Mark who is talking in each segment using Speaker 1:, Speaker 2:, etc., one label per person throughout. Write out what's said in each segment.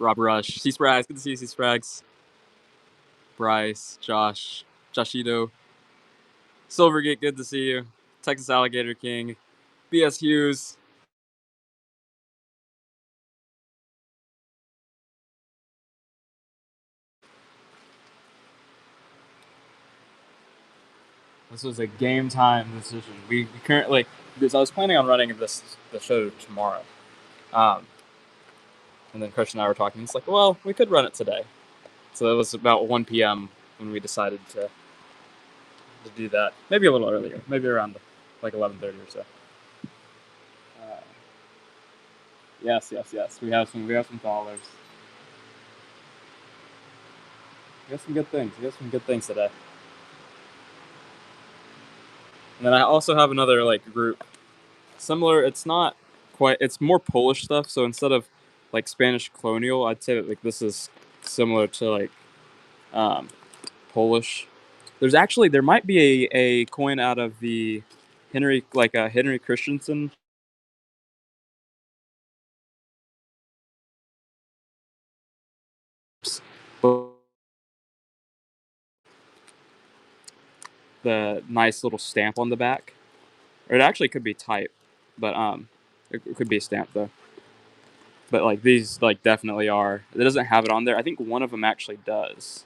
Speaker 1: Rob Rush, C Sprags, good to see you, C Sprags. Bryce, Josh, Joshito, Silvergate, good to see you. Texas Alligator King, BS Hughes. This was a game time decision. We currently, because I was planning on running the show tomorrow, and then Christian and I were talking. It's like, well, we could run it today. So it was about 1 p.m. when we decided to do that. Maybe a little earlier, maybe around like 11:30 or so. Yes. We have some Thalers. We got some good things. We got some good things today. And then I also have another like group, similar. It's not quite. It's more Polish stuff. So instead of like Spanish colonial, I'd say that like this is similar to like um, Polish. There might be a coin out of the Henry Henry Christensen. The nice little stamp on the back, or it actually could be type, but it could be a stamp though. But like these like definitely are. It doesn't have it on there. I think one of them actually does,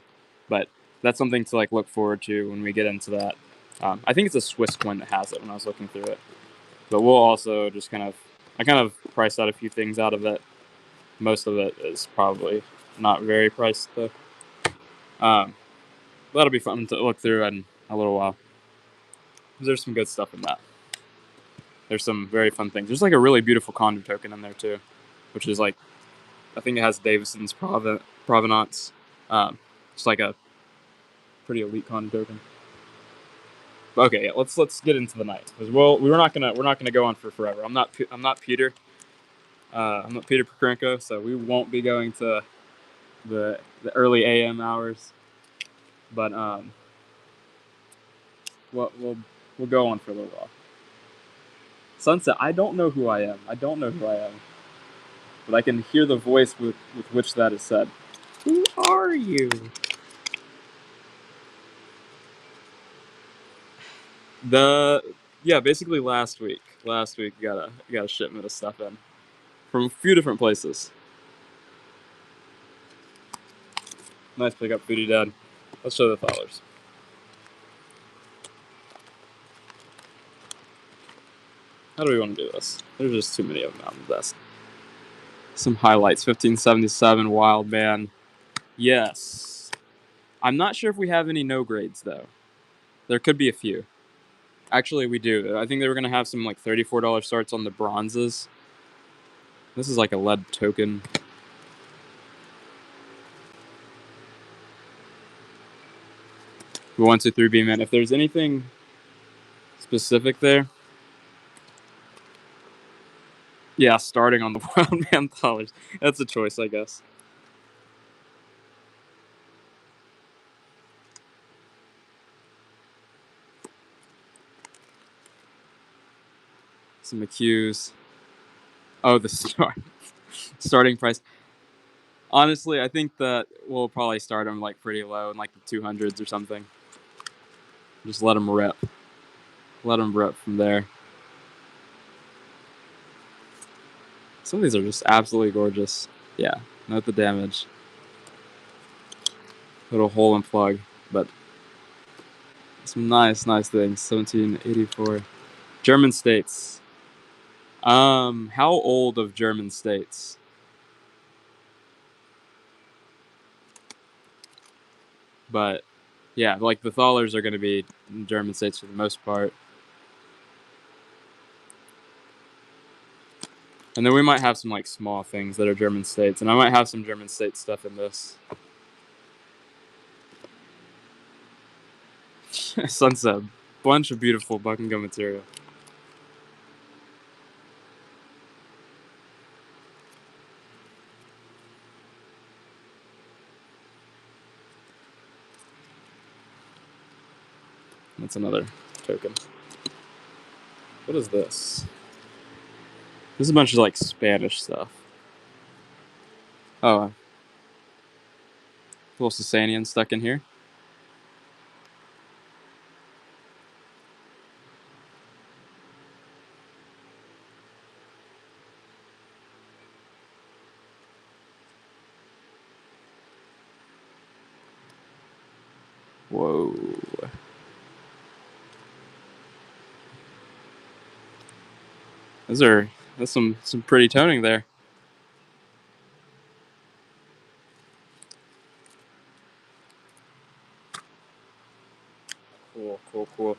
Speaker 1: but that's something to like look forward to when we get into that. I think it's a Swiss coin that has it when I was looking through it, but we'll also just I kind of priced out a few things out of it. Most of it is probably not very priced though. That'll be fun to look through in a little while. There's some good stuff in that. There's some very fun things. There's like a really beautiful Condor token in there too, which is like I think it has Davison's provenance. It's like a pretty elite Condor token. Okay, yeah, let's get into the night because we're not gonna go on for forever. I'm not Peter. I'm not Peter Pokrenko, so we won't be going to the early AM hours. But we'll go on for a little while. Sunset. I don't know who I am. But I can hear the voice with which that is said. Who are you? Basically last week. Last week got a shipment of stuff in from a few different places. Nice pickup, Foodie Dad. Let's show the Thalers. How do we want to do this? There's just too many of them out in the desk. Some highlights. 1577 Wild Man. Yes. I'm not sure if we have any no grades though. There could be a few. Actually, we do. I think they were going to have some like $34 starts on the bronzes. This is like a lead token. We 1, 2, 3 B-Man. If there's anything specific there, yeah, starting on the Wild Man Thalers. That's a choice, I guess. Some McHughes. Oh, the starting price. Honestly, I think that we'll probably start them like pretty low in like the 200s or something. Just let them rip. Let them rip from there. Some of these are just absolutely gorgeous. Yeah, note the damage. Little hole and plug, but some nice things. 1784. German states. How old of German states? But yeah, like the Thalers are going to be German states for the most part. And then we might have some like small things that are German states, and I might have some German state stuff in this. Sunset, bunch of beautiful Buckingham material. That's another token. What is this? This is a bunch of like Spanish stuff. Oh, a little Sasanian stuck in here. Whoa. That's some pretty toning there. Cool, cool, cool.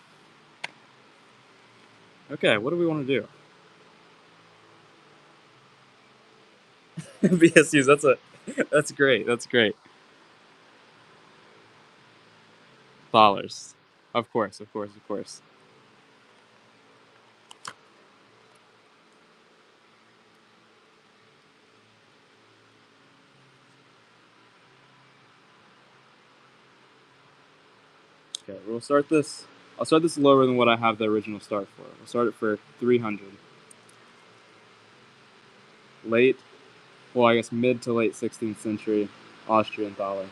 Speaker 1: Okay, what do we want to do? BSUs, that's great. That's great. Thalers. Of course, of course, of course. Okay, we'll start this. I'll start this lower than what I have the original start for. We'll start it for 300. Late, well, I guess mid to late 16th century Austrian Thaler.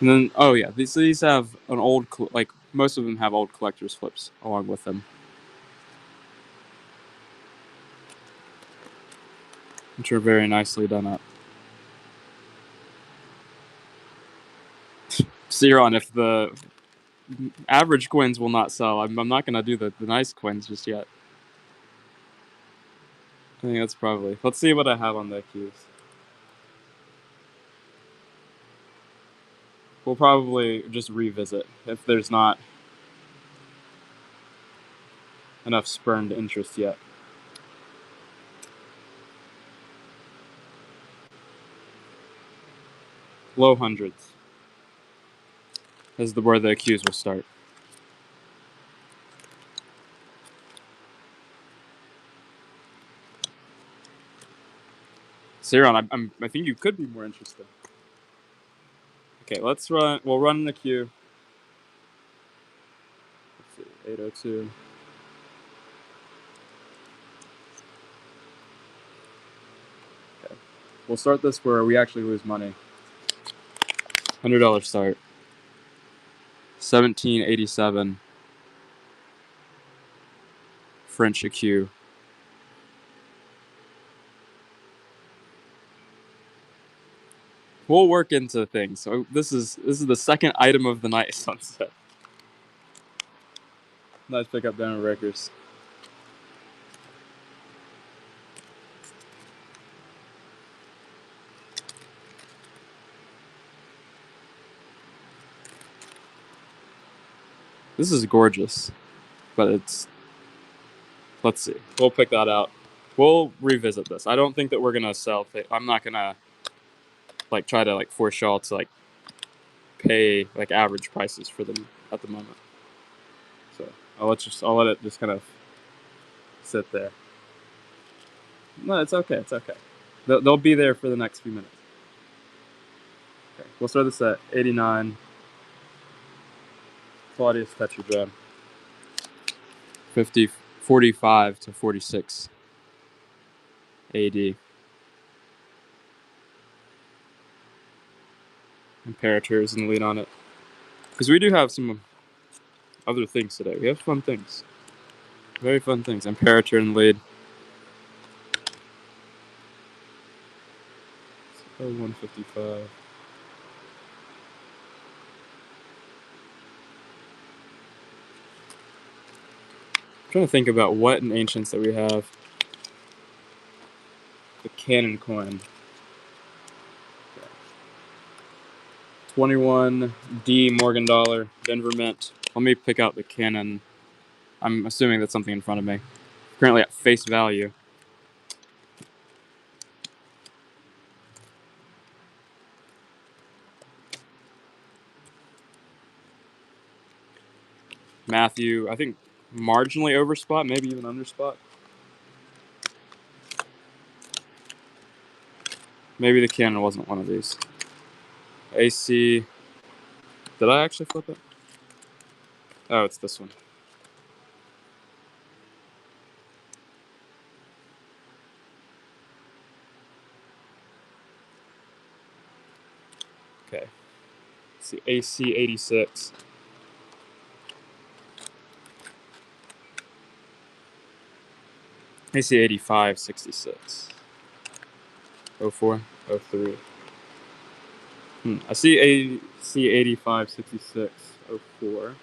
Speaker 1: And then, oh yeah, these have an old, like most of them have old collector's flips along with them, which are very nicely done up. Xeron, if the average coins will not sell, I'm not gonna do the nice coins just yet. I think that's probably. Let's see what I have on the queues. We'll probably just revisit if there's not enough spurned interest yet. Low hundreds is where the queues will start. Xeron, I think you could be more interested. Okay, let's run. We'll run the queue. Let's see, 802. Okay, we'll start this where we actually lose money. $100 start. 1787. French EQ. We'll work into things. So this is the second item of the night, Sunset. Nice pickup down at Rikers. This is gorgeous, but it's. Let's see. We'll pick that out. We'll revisit this. I don't think that we're gonna sell. I'm not gonna like try to like force y'all to like pay like average prices for them at the moment. So I'll let it just kind of sit there. No, it's okay. It's okay. They'll be there for the next few minutes. Okay, we'll start this at 89. Claudius Tetradrad. 45 to 46 AD. Imperators in the lead on it. Because we do have some other things today. We have fun things. Very fun things. Imperator in the lead. 155. I'm trying to think about what in Ancients that we have. The Cannon coin. 21D Morgan dollar, Denver Mint. Let me pick out the Cannon. I'm assuming that's something in front of me. Currently at face value. Matthew, I think marginally over spot, maybe even under spot. Maybe the cannon wasn't one of these. AC. Did I actually flip it? Oh, it's this one. Okay. Let's see, AC 86. AC 85, 66. 04, 03. I see AC 85, 66, 04.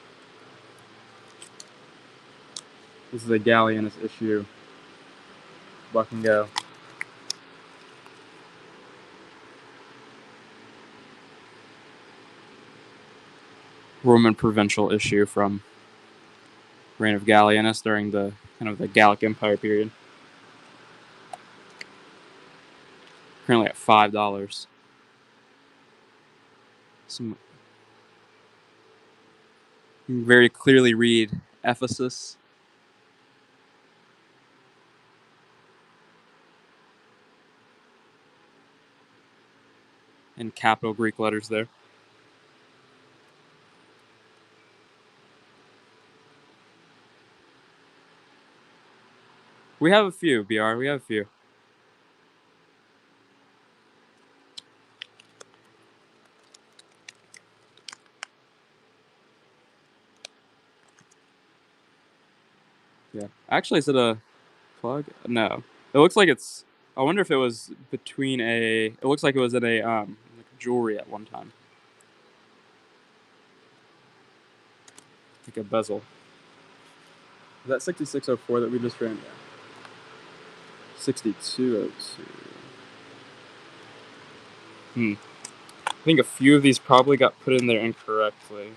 Speaker 1: This is a Gallienus issue. Buck and go. Roman provincial issue from reign of Gallienus during the kind of the Gallic Empire period. Currently at $5. Some you can very clearly read Ephesus. In capital Greek letters there. We have a few, BR. We have a few. Yeah. Actually, is it a plug? No. It looks like it's. I wonder if it was between a. It looks like it was in a like jewelry at one time. Like a bezel. Is that 6604 that we just ran? Yeah. 6202. I think a few of these probably got put in there incorrectly.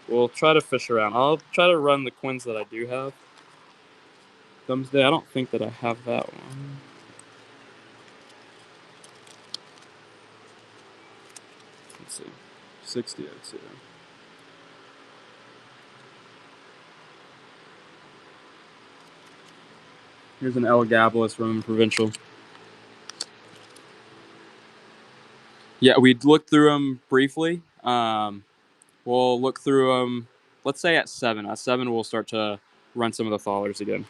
Speaker 1: We'll try to fish around. I'll try to run the coins that I do have. Thumbs Day, I don't think that I have that one. Let's see. 6002. Here's an Elagabalus Roman Provincial. Yeah, we looked through them briefly. We'll look through them, let's say at 7. At 7, we'll start to run some of the Thalers again.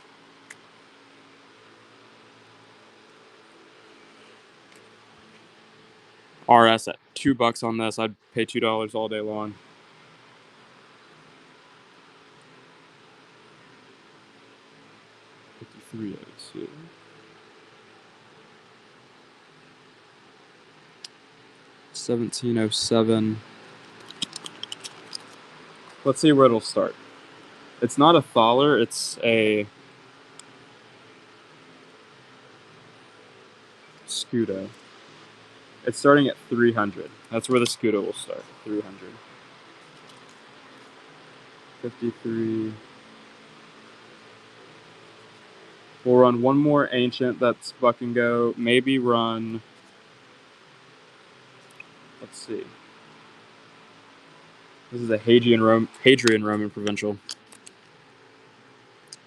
Speaker 1: RS at $2 on this. I'd pay $2 all day long. $53.02. $17.07. Let's see where it'll start. It's not a Thaler, it's a Scudo. It's starting at 300. That's where the Scudo will start. 300. 53. We'll run one more Ancient. That's Buck and Go. Maybe run. Let's see. This is a Hadrian Roman Provincial.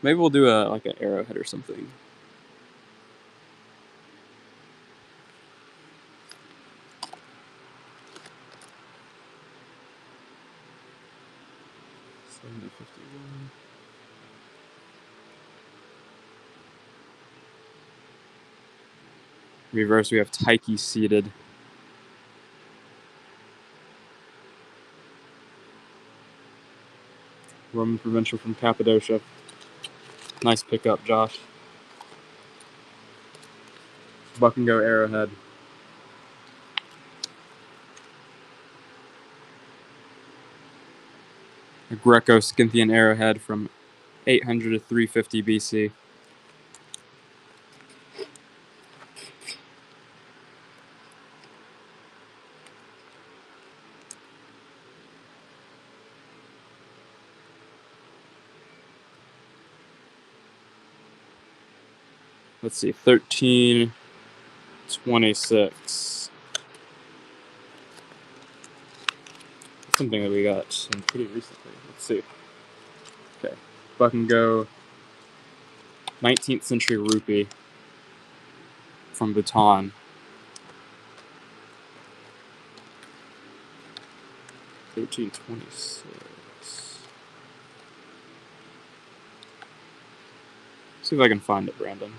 Speaker 1: Maybe we'll do like an Arrowhead or something. Reverse, we have Tyche seated. Roman Provincial from Cappadocia. Nice pickup, Josh. Buck and Go Arrowhead. A Greco-Scythian Arrowhead from 800 to 350 BC. Let's see, 1326. That's something that we got pretty recently. Let's see. Okay, Buck and Go 19th century rupee. from Bhutan. $13.26. See if I can find it, Brandon.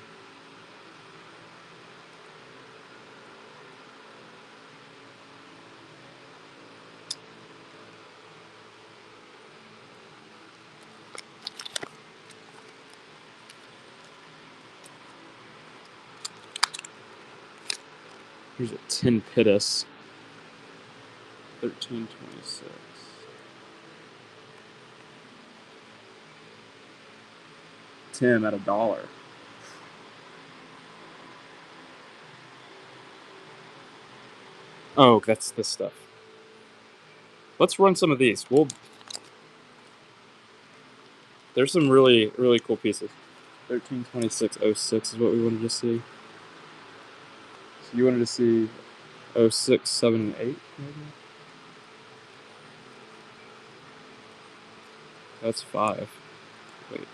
Speaker 1: Here's a tin pittis. $13.26. Tim at $1. Oh, that's this stuff. Let's run some of these. There's some really, really cool pieces. 1326.06 is what we wanted to see. So you wanted to see 06, 7, and 8, maybe? That's 5. Wait,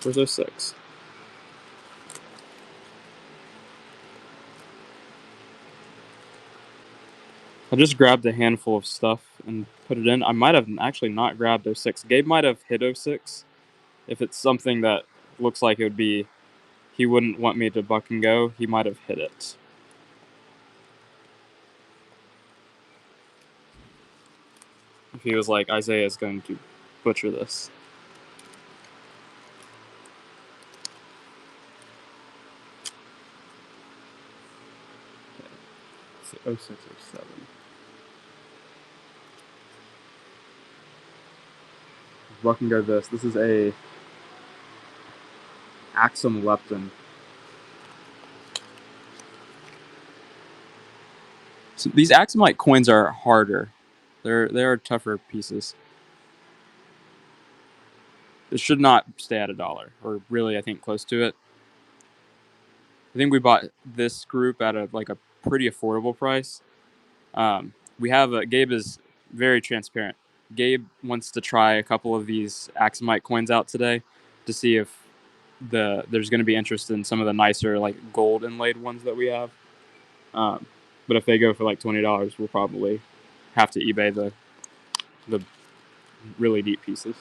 Speaker 1: where's 06? I just grabbed a handful of stuff and put it in. I might have actually not grabbed 06. Gabe might have hit 06. If it's something that looks like it would be, he wouldn't want me to buck and go, he might have hit it. If he was like, Isaiah is going to butcher this. Okay. 06, 07. Buck and go this. This is a Axum Lepton. So these Axumite coins are harder. They're tougher pieces. It should not stay at $1, or really, I think close to it. I think we bought this group at a pretty affordable price. We have Gabe is very transparent. Gabe wants to try a couple of these Axumite coins out today to see if there's going to be interest in some of the nicer gold inlaid ones that we have. But if they go for $20, we'll probably have to eBay the really deep pieces.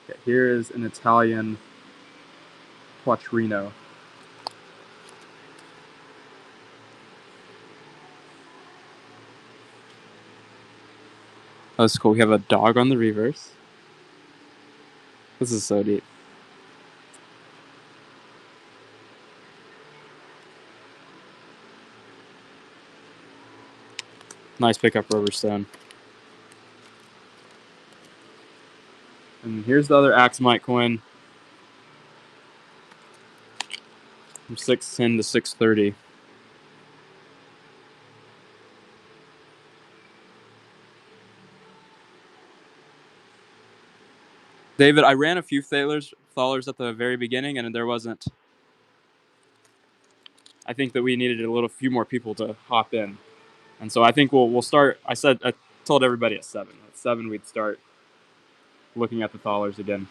Speaker 1: Okay, here is an Italian Quattrino. Oh, that's cool. We have a dog on the reverse. This is so deep. Nice pickup rubber stone. And here's the other Axumite coin. From 610 to 630. David, I ran a few Thalers at the very beginning, and there wasn't. I think that we needed a few more people to hop in, and so I think we'll start. I told everybody at 7. At 7, we'd start looking at the Thalers again.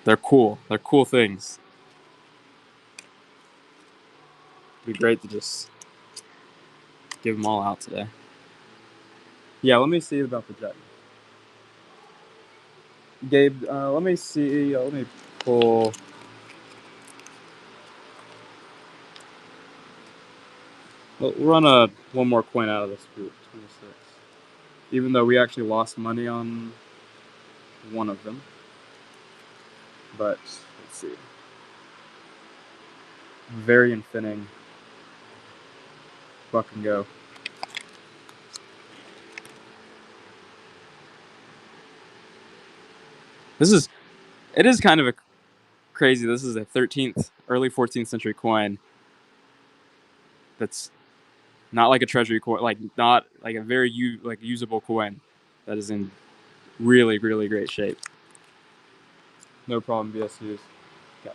Speaker 1: They're cool. They're cool things. It'd be great to just give them all out today. Yeah, let me see about the jet. Gabe, let me see. Let me pull. We'll run one more coin out of this group. 26. Even though we actually lost money on one of them. But let's see. Varian Finning. Buck and go. It is kind of a crazy. This is a 13th, early 14th century coin. That's not like a treasury coin, not like a very usable coin. That is in really, really great shape. No problem, BSUs. Okay.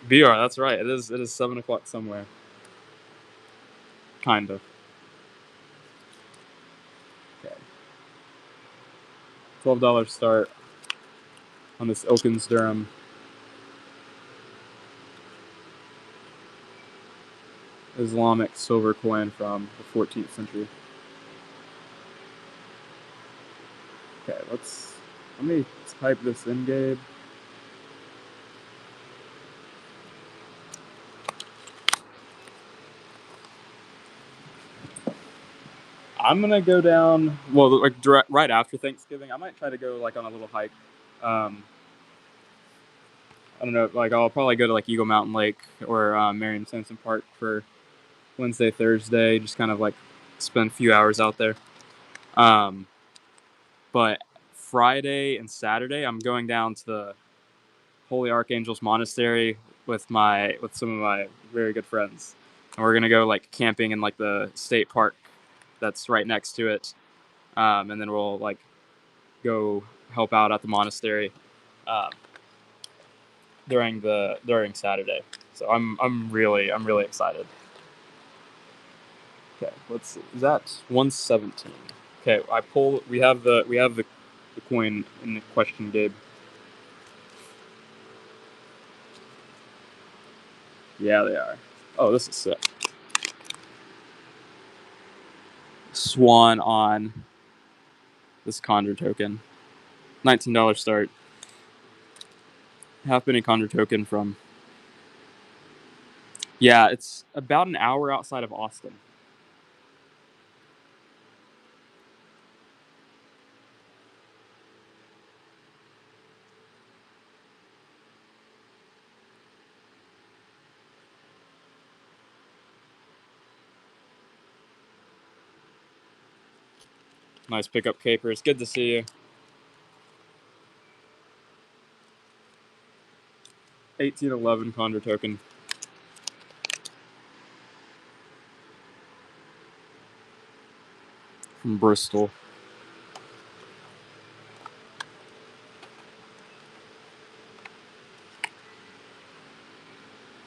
Speaker 1: BR, that's right. It is 7 o'clock somewhere. Kind of. Okay. $12 start on this Elkins Durham Islamic silver coin from the 14th century. Okay, let me type this in, Gabe. I'm gonna go down. Well, like right after Thanksgiving, I might try to go like on a little hike. I don't know. Like I'll probably go to like Eagle Mountain Lake or Marion Sansom Park for Wednesday, Thursday. Just kind of like spend a few hours out there. But Friday and Saturday, I'm going down to the Holy Archangels Monastery with some of my very good friends, and we're gonna go like camping in like the state park that's right next to it, and then we'll like go help out at the monastery um, during Saturday. So I'm really excited. Okay, let's see. Is that 117? Okay, we have the coin in the question, Gabe. Yeah, they are. Oh, this is sick. Swan on this Condor token. $19 start. Halfpenny Condor token from. Yeah, it's about an hour outside of Austin. Nice pickup, Capers. Good to see you. 1811 Condor token. From Bristol.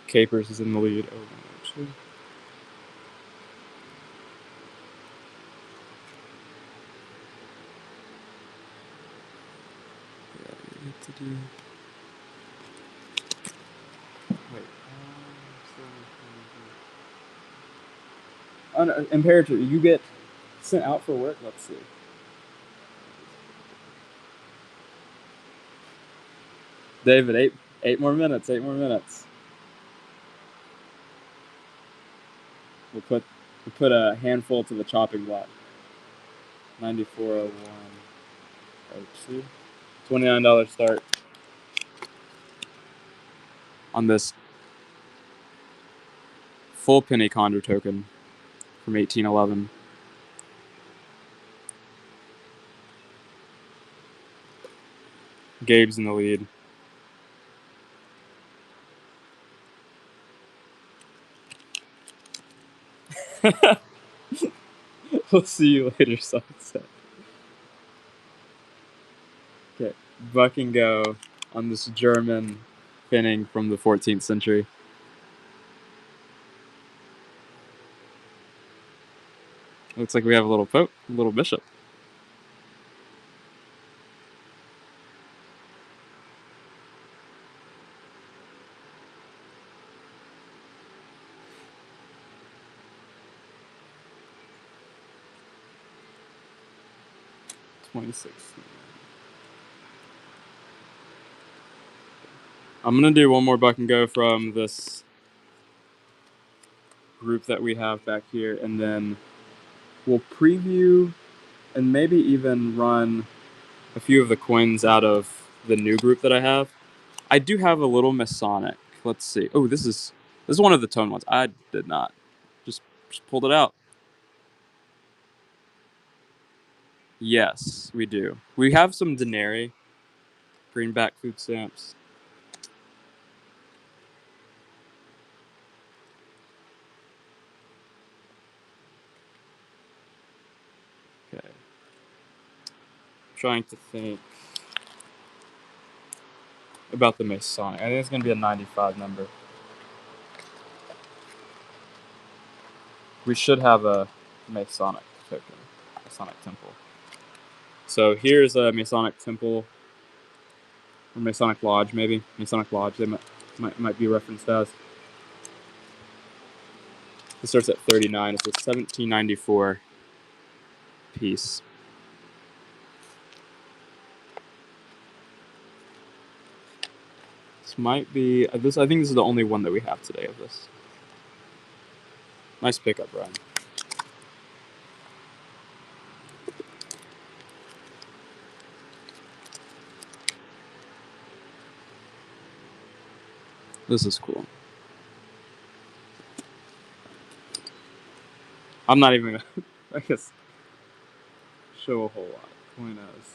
Speaker 1: Capers is in the lead. Oh, actually. To do. Wait. Oh, no, Imperator, you get sent out for work? Let's see. David, eight more minutes. 8 more minutes. We'll put a handful to the chopping block. 9401. $29 start on this full penny Condor token from 1811. Gabe's in the lead. We'll see you later, Sunset. Okay, buck and go on this German pinning from the 14th century. Looks like we have a little pope, a little bishop. $26. I'm gonna do one more buck and go from this group that we have back here, and then we'll preview and maybe even run a few of the coins out of the new group that I have. I do have a little Masonic. Let's see. Oh, this is one of the tone ones. I did not. Just pulled it out. Yes, we do. We have some denarii, greenback food stamps. Okay. trying to think about the Masonic. I think it's going to be a 95 number. We should have a Masonic token, Masonic temple. So here's a Masonic temple, or Masonic Lodge, maybe. Masonic Lodge, they might be referenced as. It starts at 39. It's a 1794 piece. This might be this. I think this is the only one that we have today of this. Nice pickup, Brian. This is cool. I'm not even gonna, I guess, show a whole lot. Point as.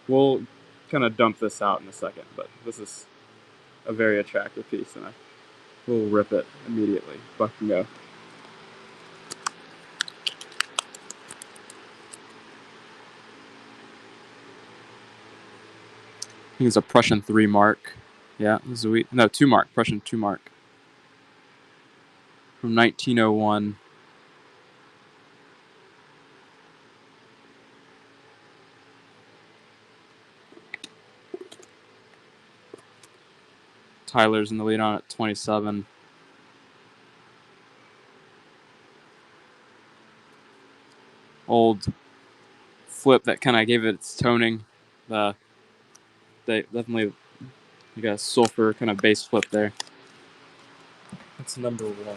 Speaker 1: We'll kind of dump this out in a second, but this is a very attractive piece, and I will rip it immediately. Buck and go. I think it's a Prussian 3 mark. Yeah, this is no 2 mark. Prussian 2 mark from 1901. Tyler's in the lead on at 27. Old flip that kind of gave it its toning. They definitely you got a sulfur kind of bass flip there. That's number 1.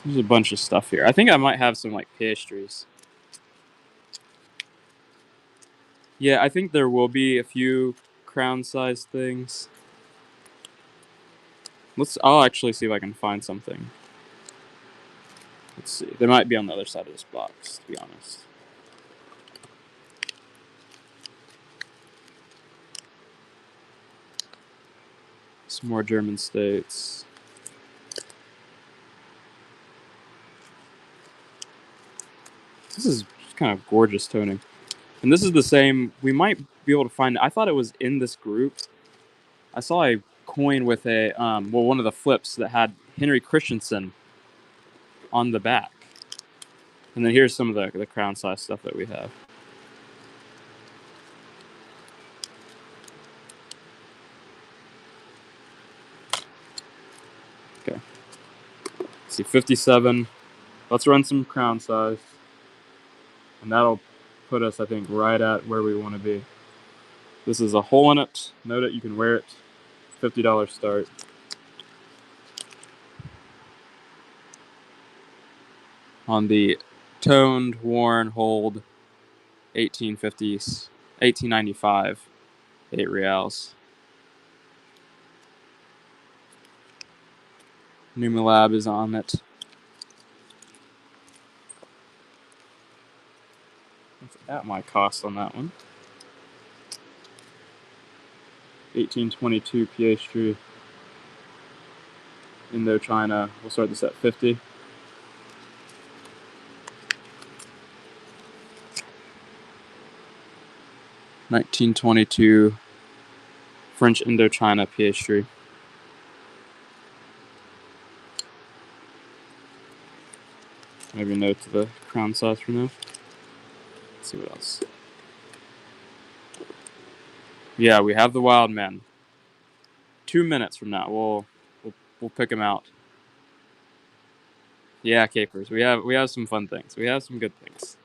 Speaker 1: There's a bunch of stuff here. I think I might have some like pastries. Yeah, I think there will be a few crown-sized things. I'll actually see if I can find something. Let's see. They might be on the other side of this box, to be honest. Some more German states. This is kind of gorgeous toning. And this is the same. We might be able to find it. I thought it was in this group. I saw a coin with a, one of the flips that had Henry Christensen on the back. And then here's some of the crown size stuff that we have. Okay. Let's see, 57. Let's run some crown size. And that'll put us, I think, right at where we want to be. This is a hole in it. Note it, you can wear it. $50 start. On the toned, worn, hold 1850s, 1895, 8 reals. Numalab is on it. What's at my cost on that one? 1822 pastry. Indochina. We'll start this at 50. $1922 French Indochina pastry. Maybe a note to the crown size for now. Let's see what else. Yeah, we have the wild men. 2 minutes from now, we'll pick them out. Yeah, capers. We have some fun things. We have some good things.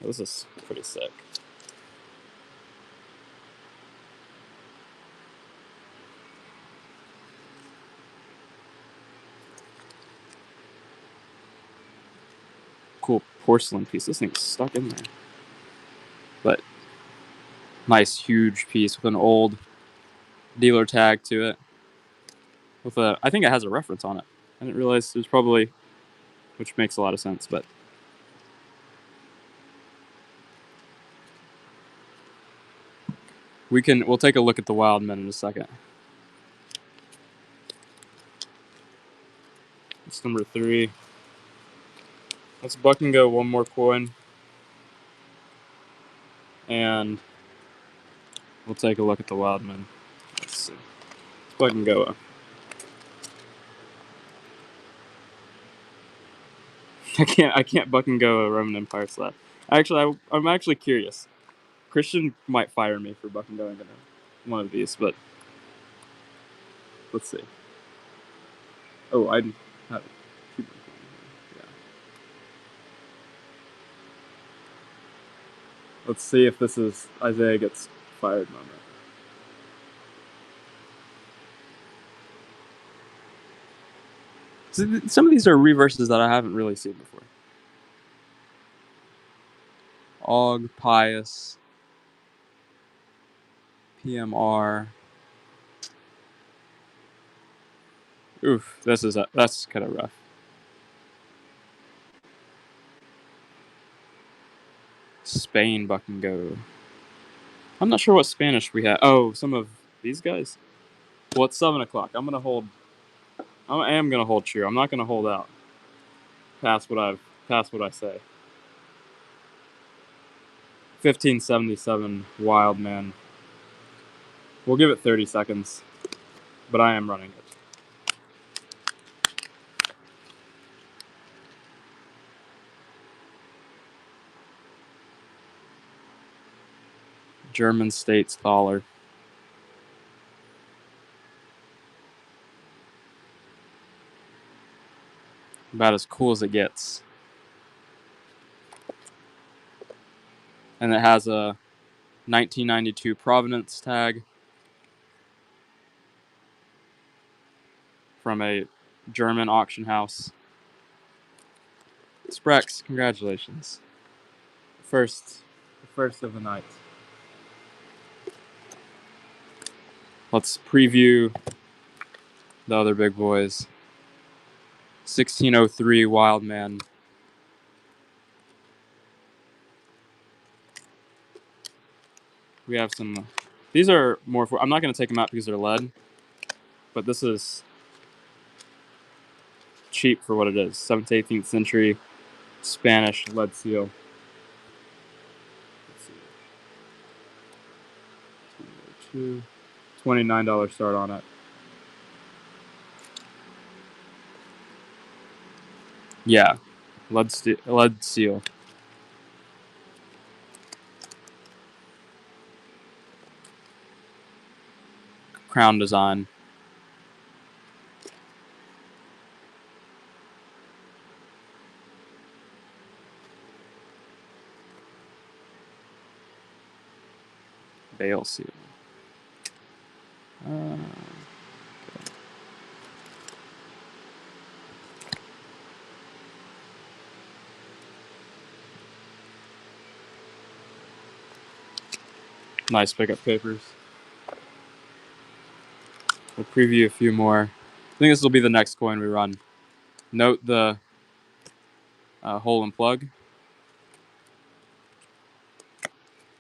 Speaker 1: This is pretty sick. Cool porcelain piece. This thing's stuck in there. But Nice, huge piece with an old dealer tag to it. I think it has a reference on it. I didn't realize there's probably, which makes a lot of sense, but we'll take a look at the wild men in a second. It's number 3. Let's buck and go one more coin, and we'll take a look at the wild men. Let's see. Buck and go. I can't buck and go a Roman Empire slab. Actually, I'm actually curious. Christian might fire me for buck and going one of these, but let's see. Oh, I have yeah. Let's see if this is Isaiah gets fired moment. So some of these are reverses that I haven't really seen before. Og, Pius, PMR. Oof, that's kind of rough. Spain buck and go. I'm not sure what Spanish we have. Oh, some of these guys. Well, it's 7 o'clock. I am gonna hold true. I'm not gonna hold out past what I say. 1577 Wild Man. We'll give it 30 seconds, but I am running it. German States Thaler. About as cool as it gets. And it has a 1992 provenance tag from a German auction house. Sprex, congratulations. First of the night. Let's preview the other big boys. 1603 Wild Man. We have some. These are more. I'm not going to take them out because they're lead, but this is cheap for what it is. 17th, 18th century Spanish lead seal. Let's see. $29 start on it. Yeah, lead seal. Crown design. Bale seal. Okay. Nice pickup papers. We'll preview a few more. I think this will be the next coin we run. Note the hole and plug.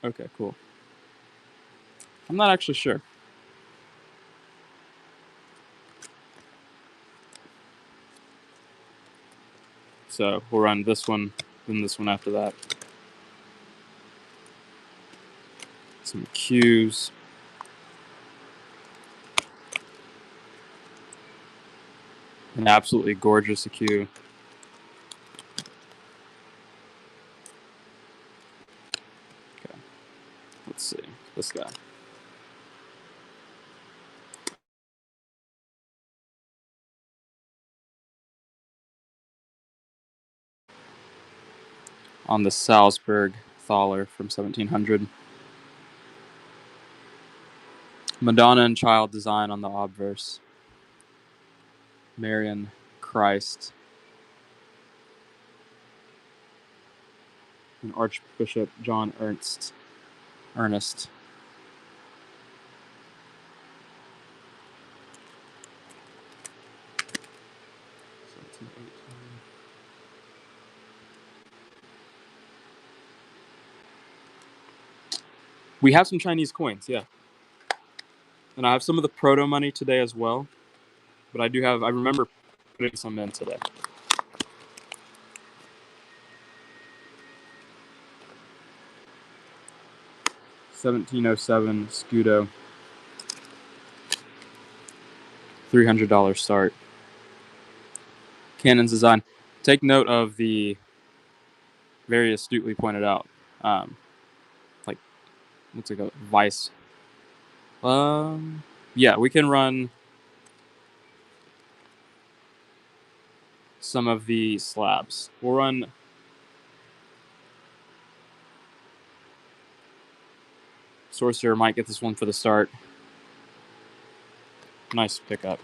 Speaker 1: Okay, cool. I'm not actually sure. So we'll run this one, then this one after that. Some Qs. An absolutely gorgeous Q. Okay. Let's see. This guy. On the Salzburg Thaler from 1700. Madonna and Child design on the obverse. Marian Christ. And Archbishop John Ernest. We have some Chinese coins, yeah. And I have some of the proto money today as well. But I remember putting some in today. $17.07 Scudo. $300 start. Cannon's design. Take note of the very astutely pointed out, like what's it called? Vice. Yeah, we can run some of the slabs. We'll run Sorcerer. Might get this one for the start. Nice pickup.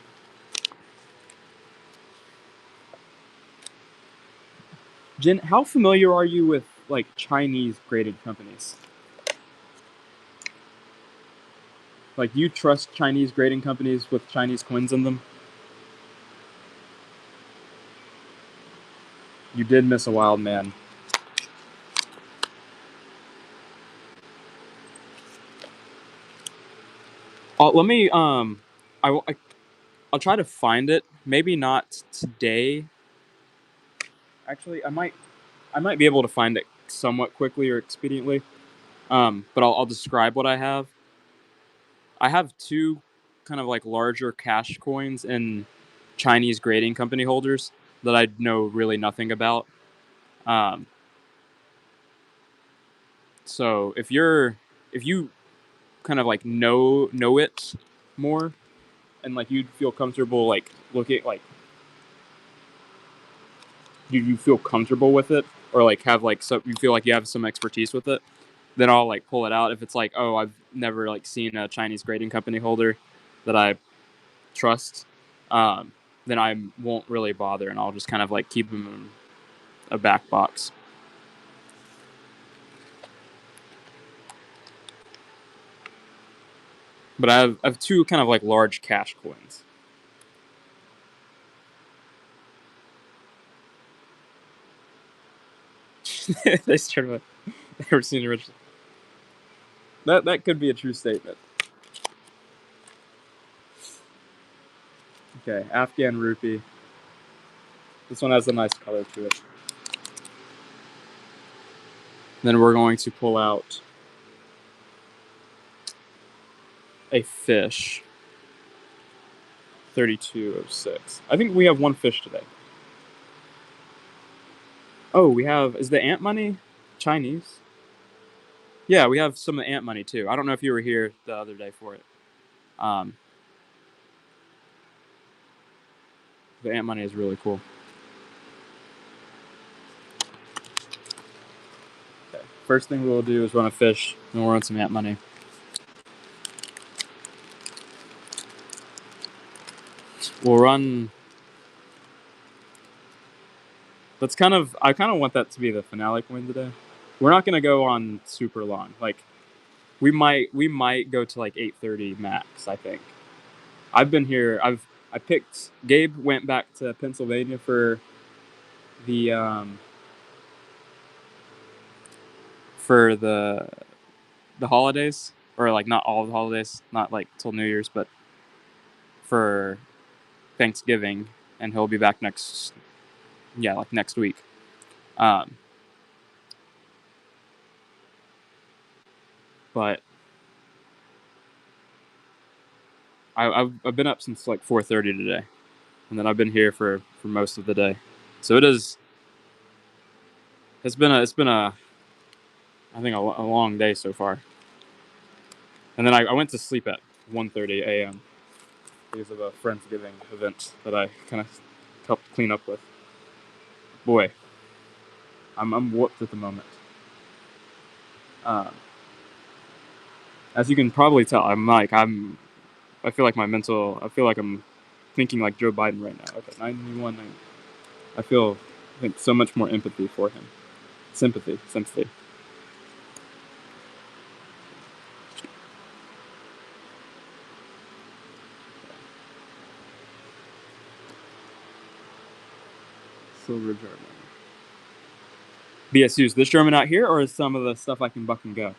Speaker 1: Jin, how familiar are you with like Chinese graded companies? Like, do you trust Chinese grading companies with Chinese coins in them? You did miss a wild man. Let me I'll try to find it. Maybe not today. Actually, I might be able to find it somewhat quickly or expediently. But I'll describe what I have. I have two kind of like larger cash coins in Chinese grading company holders that I know really nothing about. Um, so if you kind of like know it more and like you'd feel comfortable like looking like you feel comfortable with it or like have like so you feel like you have some expertise with it, then I'll like pull it out. If it's like, oh, I've never like seen a Chinese grading company holder that I trust, then I won't really bother, and I'll just kind of like keep them in a back box. But I have two kind of like large cash coins. They started with never seen a rich. That could be a true statement. Okay, Afghan rupee. This one has a nice color to it. Then we're going to pull out a fish. 3206. I think we have one fish today. Oh, we have. Is the ant money Chinese? Yeah, we have some ant money too. I don't know if you were here the other day for it. Um, the ant money is really cool. Okay. First thing we'll do is run a fish, and we'll run some ant money. We'll run. That's kind of. I kind of want that to be the finale coin today. We're not gonna go on super long. Like we might go to like 8:30 max. I think. I've been here. I picked. Gabe went back to Pennsylvania the for the holidays, or like not all the holidays, not like till New Year's, but for Thanksgiving, and he'll be back like next week. But I've been up since like 4:30 today, and then I've been here for most of the day. So it's been a I think a long day so far. And then I went to sleep at 1:30 a.m. because of a Friendsgiving event that I kind of helped clean up with. Boy, I'm whooped at the moment. As you can probably tell, I feel like I feel like I'm thinking like Joe Biden right now. Okay, 91. I think so much more empathy for him. Sympathy. Silver German. BSU's this German out here, or is some of the stuff I can buck and go?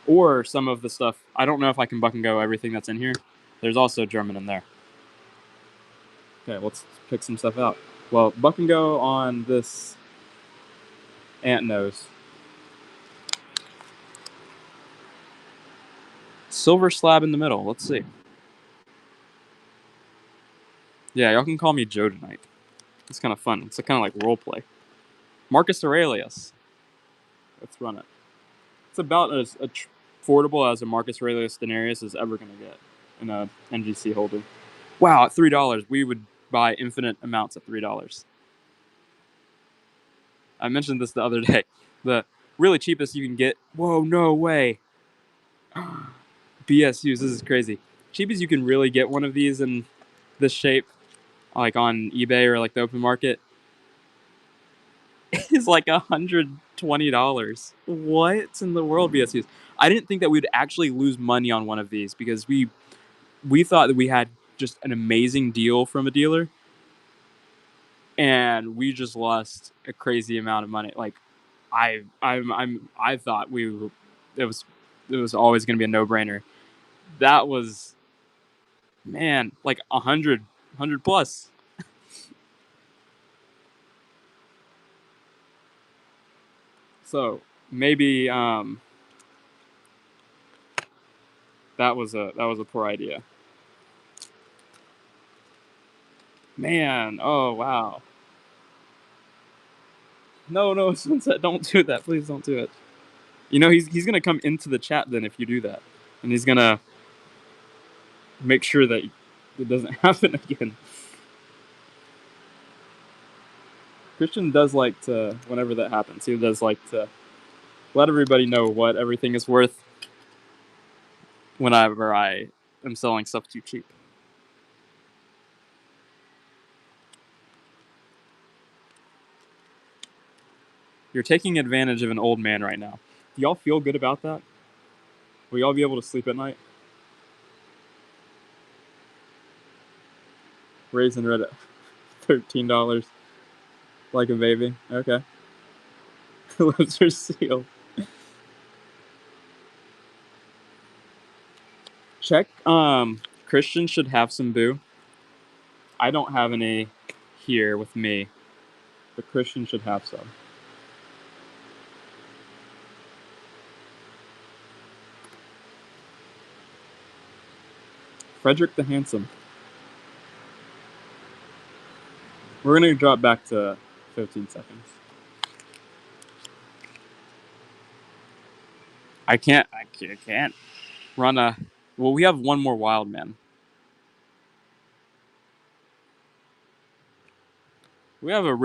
Speaker 1: Or some of the stuff. I don't know if I can buck and go everything that's in here. There's also German in there. Okay, let's pick some stuff out. Well, buck and go on this ant nose. Silver slab in the middle. Let's see. Yeah, y'all can call me Joe tonight. It's kind of fun. It's kind of like role play. Marcus Aurelius. Let's run it. It's about as affordable as a Marcus Aurelius Denarius is ever going to get in a NGC holder. Wow, at $3, we would buy infinite amounts at $3. I mentioned this the other day. The really cheapest you can get. Whoa, no way. BSUs, this is crazy. Cheapest you can really get one of these in this shape, like on eBay or like the open market, is like $120. What in the world, BSUs? I didn't think that we'd actually lose money on one of these because we thought that we had just an amazing deal from a dealer, and we just lost a crazy amount of money. Like I thought it was always going to be a no brainer. That was, man, like 100 plus. So maybe that was a poor idea. Man, oh wow. No, Sunset, don't do that. Please don't do it. You know he's gonna come into the chat then if you do that, and he's gonna make sure that it doesn't happen again. Christian does like to, whenever that happens, he does like to let everybody know what everything is worth whenever I am selling stuff too cheap. You're taking advantage of an old man right now. Do y'all feel good about that? Will y'all be able to sleep at night? Raisin Red at $13. Like a baby. Okay. Lips are sealed. Check. Christian should have some boo. I don't have any here with me, but Christian should have some. Frederick the Handsome. We're gonna drop back to 15 seconds. I can't run a. Well, we have one more wild man. We kind of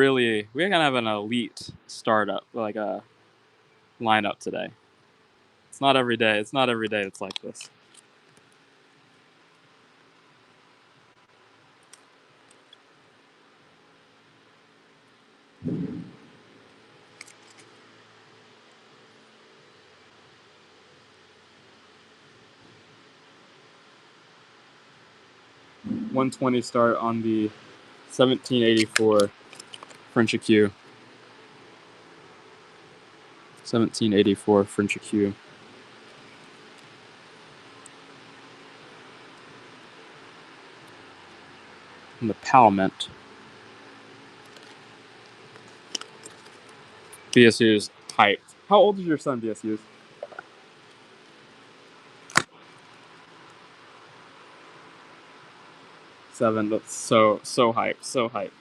Speaker 1: have an elite startup, like a lineup today. It's not every day. It's not every day it's like this. $120 start on the 1784 French EQ. 1784 French EQ. And the Palment. BSU's hyped. How old is your son, BSU's? 7. That's so hyped. So hyped.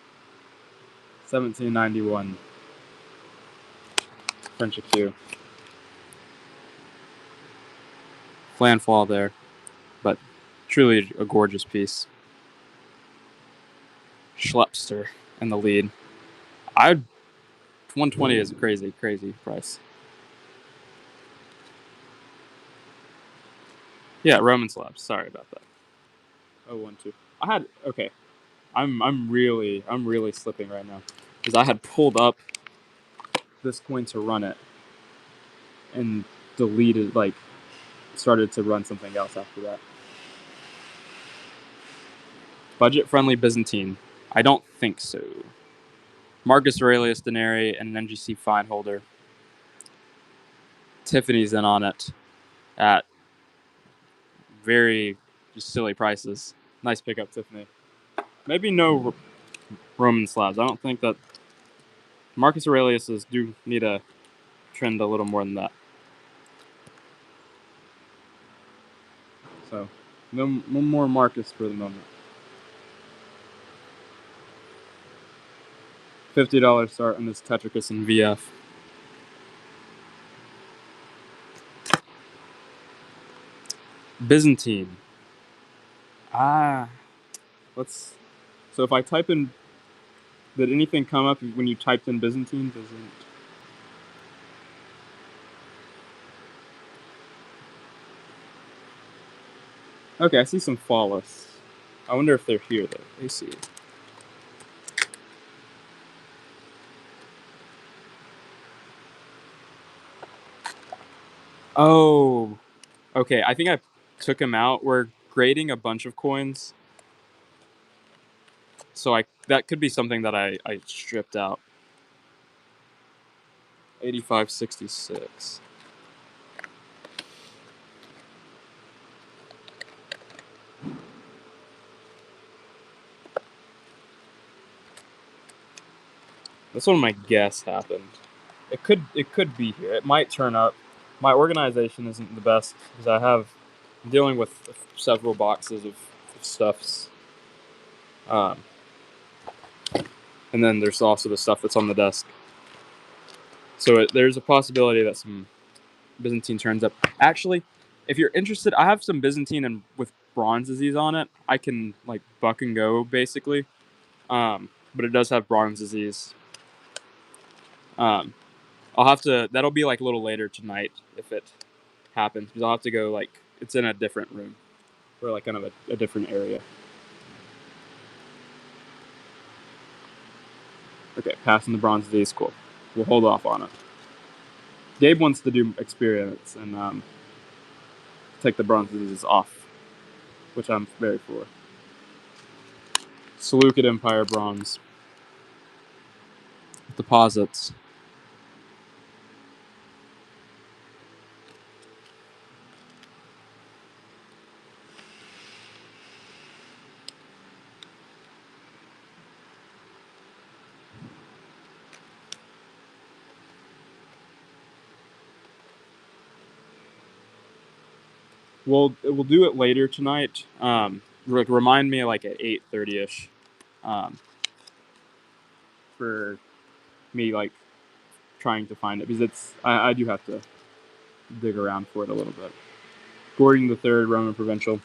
Speaker 1: 1791 French EQ. Flan fall there, but truly a gorgeous piece. Schlepster in the lead. 120 is a crazy price. Yeah, Roman slabs. Sorry about that. 012. Okay. I'm really slipping right now because I had pulled up this coin to run it and deleted, like, started to run something else after that. Budget friendly Byzantine. I don't think so. Marcus Aurelius Denari and an NGC fine holder. Tiffany's in on it. at very just silly prices. Nice pickup, Tiffany. Maybe no Roman slabs. I don't think that Marcus Aurelius's do need to trend a little more than that. So, no more Marcus for the moment. $50 start on this Tetricus and VF. Byzantine. Let's. So if I type in, did anything come up when you typed in Byzantine? Doesn't. Okay, I see some phallus. I wonder if they're here though. They see. Oh, okay. I think I took them out. We're grading a bunch of coins, so that could be something that I stripped out. 8566. That's what my guess happened. It could be here. It might turn up. My organization isn't the best because I'm dealing with several boxes of stuffs. And then there's also the stuff that's on the desk. So there's a possibility that some Byzantine turns up. Actually, if you're interested, I have some Byzantine and with bronze disease on it. I can like buck and go basically, but it does have bronze disease. I'll have to. That'll be like a little later tonight if it happens because I'll have to go like it's in a different room or like kind of a different area. Okay, passing the bronze disease, cool. We'll hold off on it. Gabe wants to do experiments and take the bronze diseases off, which I'm very for. Seleucid Empire bronze deposits. We'll do it later tonight. Remind me like at 8:30 ish, for me like trying to find it because I do have to dig around for it a little bit. Gordon III Roman Provincial.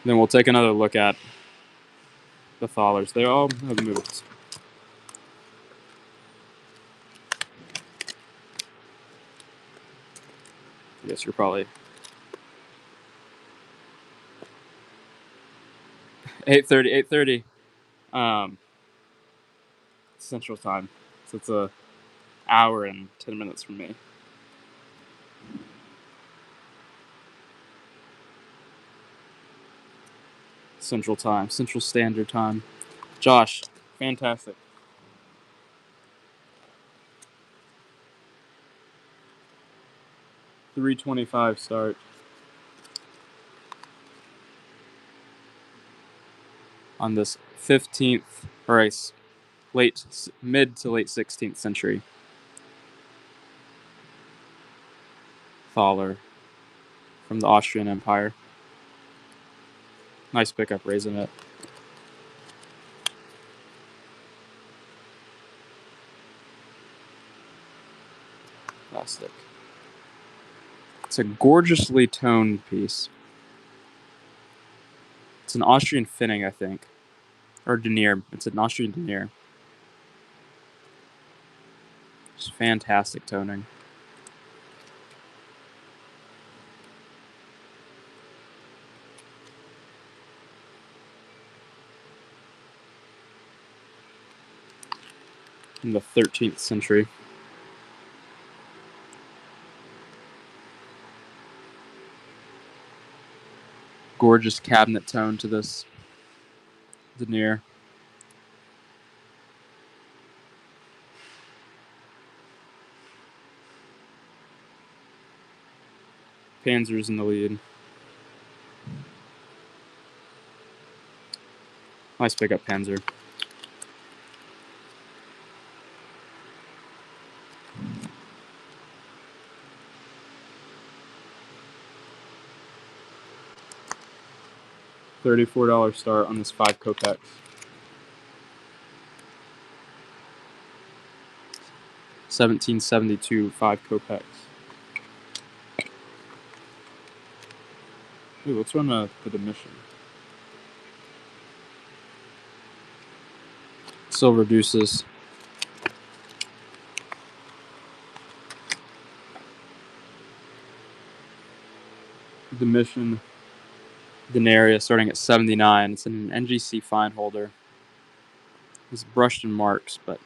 Speaker 1: Then we'll take another look at the Thalers. They all have moved. I guess you're probably 8:30 Central Time. So it's a hour and 10 minutes from me. Central Time, Central Standard Time. Josh, fantastic. 3:25 start. On this 15th, or mid to late 16th century Thaler from the Austrian Empire. Nice pickup, raising it. Plastic. It's a gorgeously toned piece. It's an Austrian finning, I think. Or denier. It's an Austrian denier. Just fantastic toning. In the 13th century. Gorgeous cabinet tone to this denier. Panzer's in the lead. Nice pickup, Panzer. $34 start on this 5 kopecks. $17.72, 5 kopecks. Ooh, let's run the Demission. Silver deuces. Demission. Denaria starting at 79. It's an NGC fine holder. It's brushed in marks, but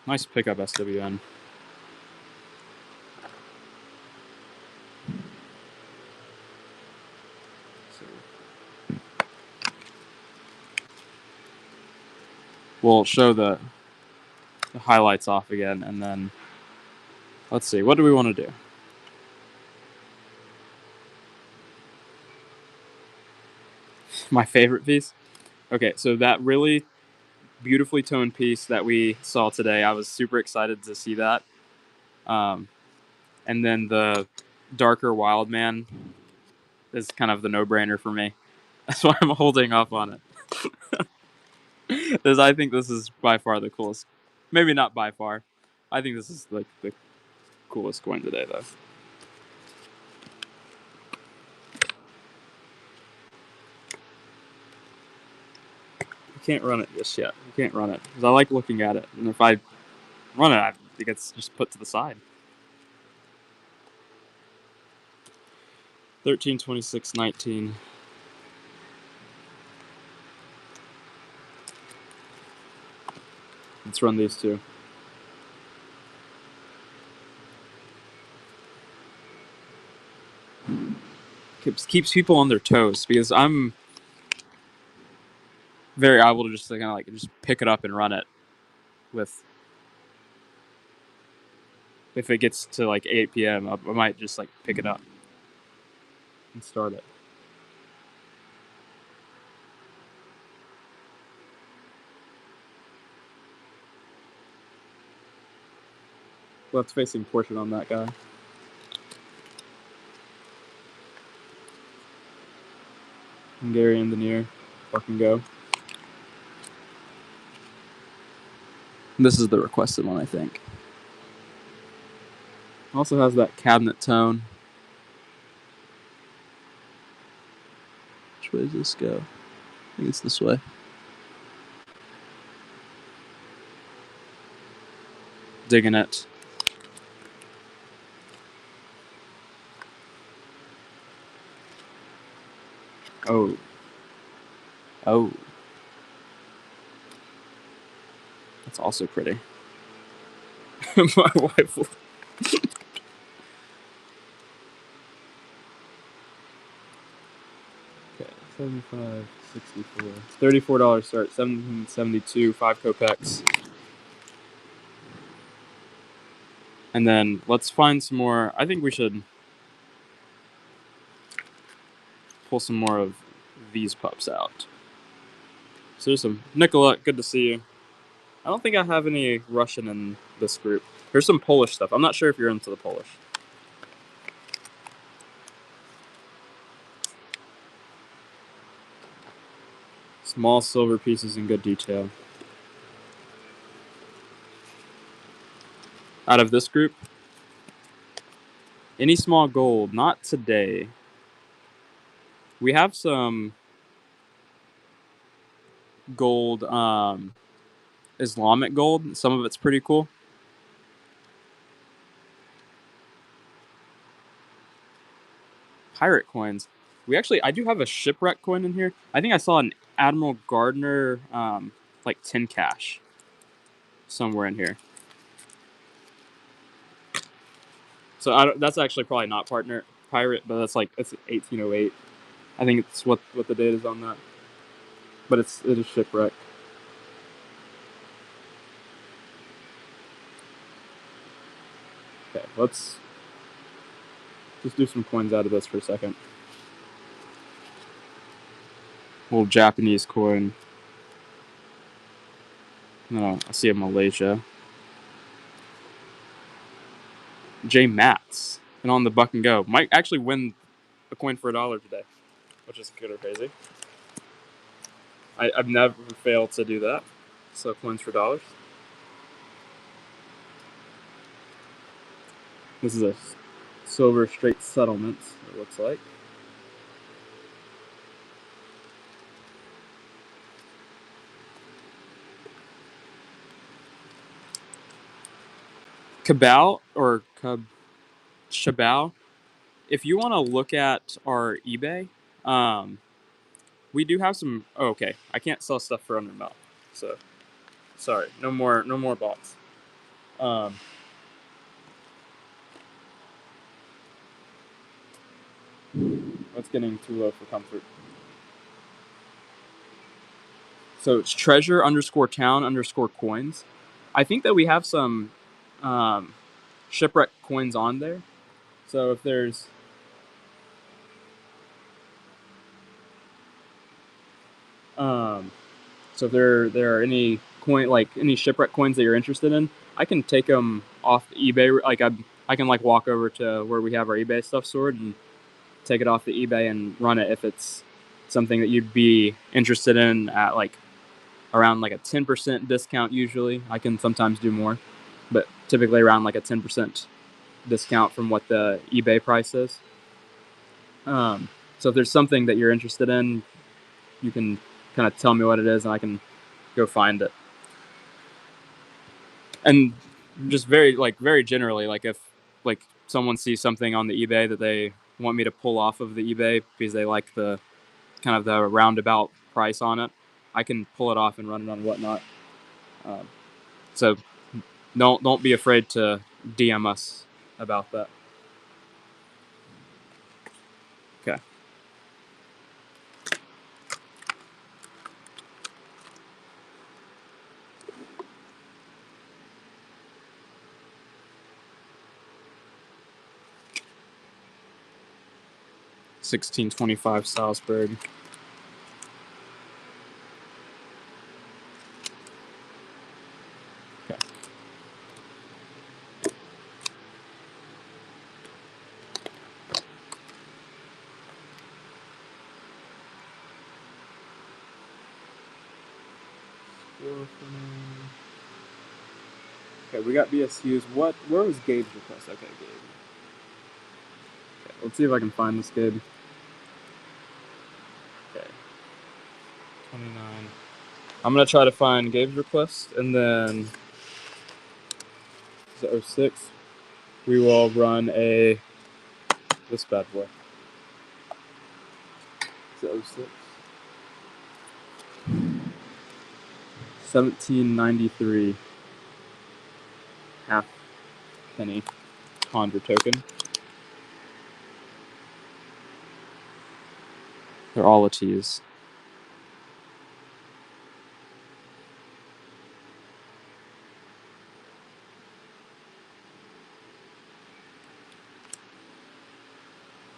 Speaker 1: nice pickup, SWN. We'll show the highlights off again, and then let's see. What do we want to do? My favorite piece? Okay, so that really beautifully toned piece that we saw today, I was super excited to see that. And then the darker Wild Man is kind of the no-brainer for me. That's why I'm holding off on it. Because I think this is by far the coolest. Maybe not by far. I think this is like the coolest coin today, though. You can't run it just yet. You can't run it. Because I like looking at it. And if I run it, it gets just put to the side. 13, 26, 19. Let's run these two. Keeps people on their toes because I'm very able to just kind of like just pick it up and run it with. If it gets to like 8 p.m., I might just like pick it up and start it. Left facing portrait on that guy. Hungarian veneer. Fucking go. This is the requested one, I think. Also has that cabinet tone. Which way does this go? I think it's this way. Digging it. Oh. Oh. That's also pretty. My wife will... Okay, 75, 64. $34 start, 17.72, 5 kopecks. And then let's find some more. I think we should pull some more of these pups out. So there's some Nicola, good to see you. I don't think I have any Russian in this group. There's some Polish stuff. I'm not sure if you're into the Polish. Small silver pieces in good detail. Out of this group, any small gold, not today. We have some gold, Islamic gold. Some of it's pretty cool. Pirate coins. I do have a shipwreck coin in here. I think I saw an Admiral Gardner, like 10 cash somewhere in here. So that's actually probably not pirate, but it's 1808. I think it's what the date is on that, but it is shipwreck. Okay, let's just do some coins out of this for a second. Little Japanese coin. No, I see a Malaysia. J Mats. And on the buck and go. Might actually win a coin for $1 today, which is good or crazy. I've never failed to do that. So coins for $. This is a silver straight settlement, it looks like. Cabal or Shabao. If you want to look at our eBay, we do have some. Oh, okay, I can't sell stuff for under $1. So sorry, no more bots. That's getting too low for comfort. So it's treasure_town_coins. I think that we have some shipwreck coins on there. So if there's so if there are any any shipwreck coins that you're interested in, I can take them off eBay. Like I can like walk over to where we have our eBay stuff stored and take it off the eBay and run it if it's something that you'd be interested in at like around like a 10% discount. Usually I can sometimes do more, but typically around like a 10% discount from what the eBay price is. So if there's something that you're interested in, you can kind of tell me what it is and I can go find it. And just very generally, like if like someone sees something on the eBay that they want me to pull off of the eBay because they like the kind of the roundabout price on it, I can pull it off and run it on Whatnot. So don't be afraid to DM us about that. Okay. $16.25 Salzburg. Okay. Okay, we got BSUs. Where was Gabe's request? Okay, Gabe. Okay, let's see if I can find this Gabe. Okay. 29. I'm gonna try to find Gabe's request, and then is it 06? We will run this bad boy. Is it 06? 1793 halfpenny Honda token. They're all a tease.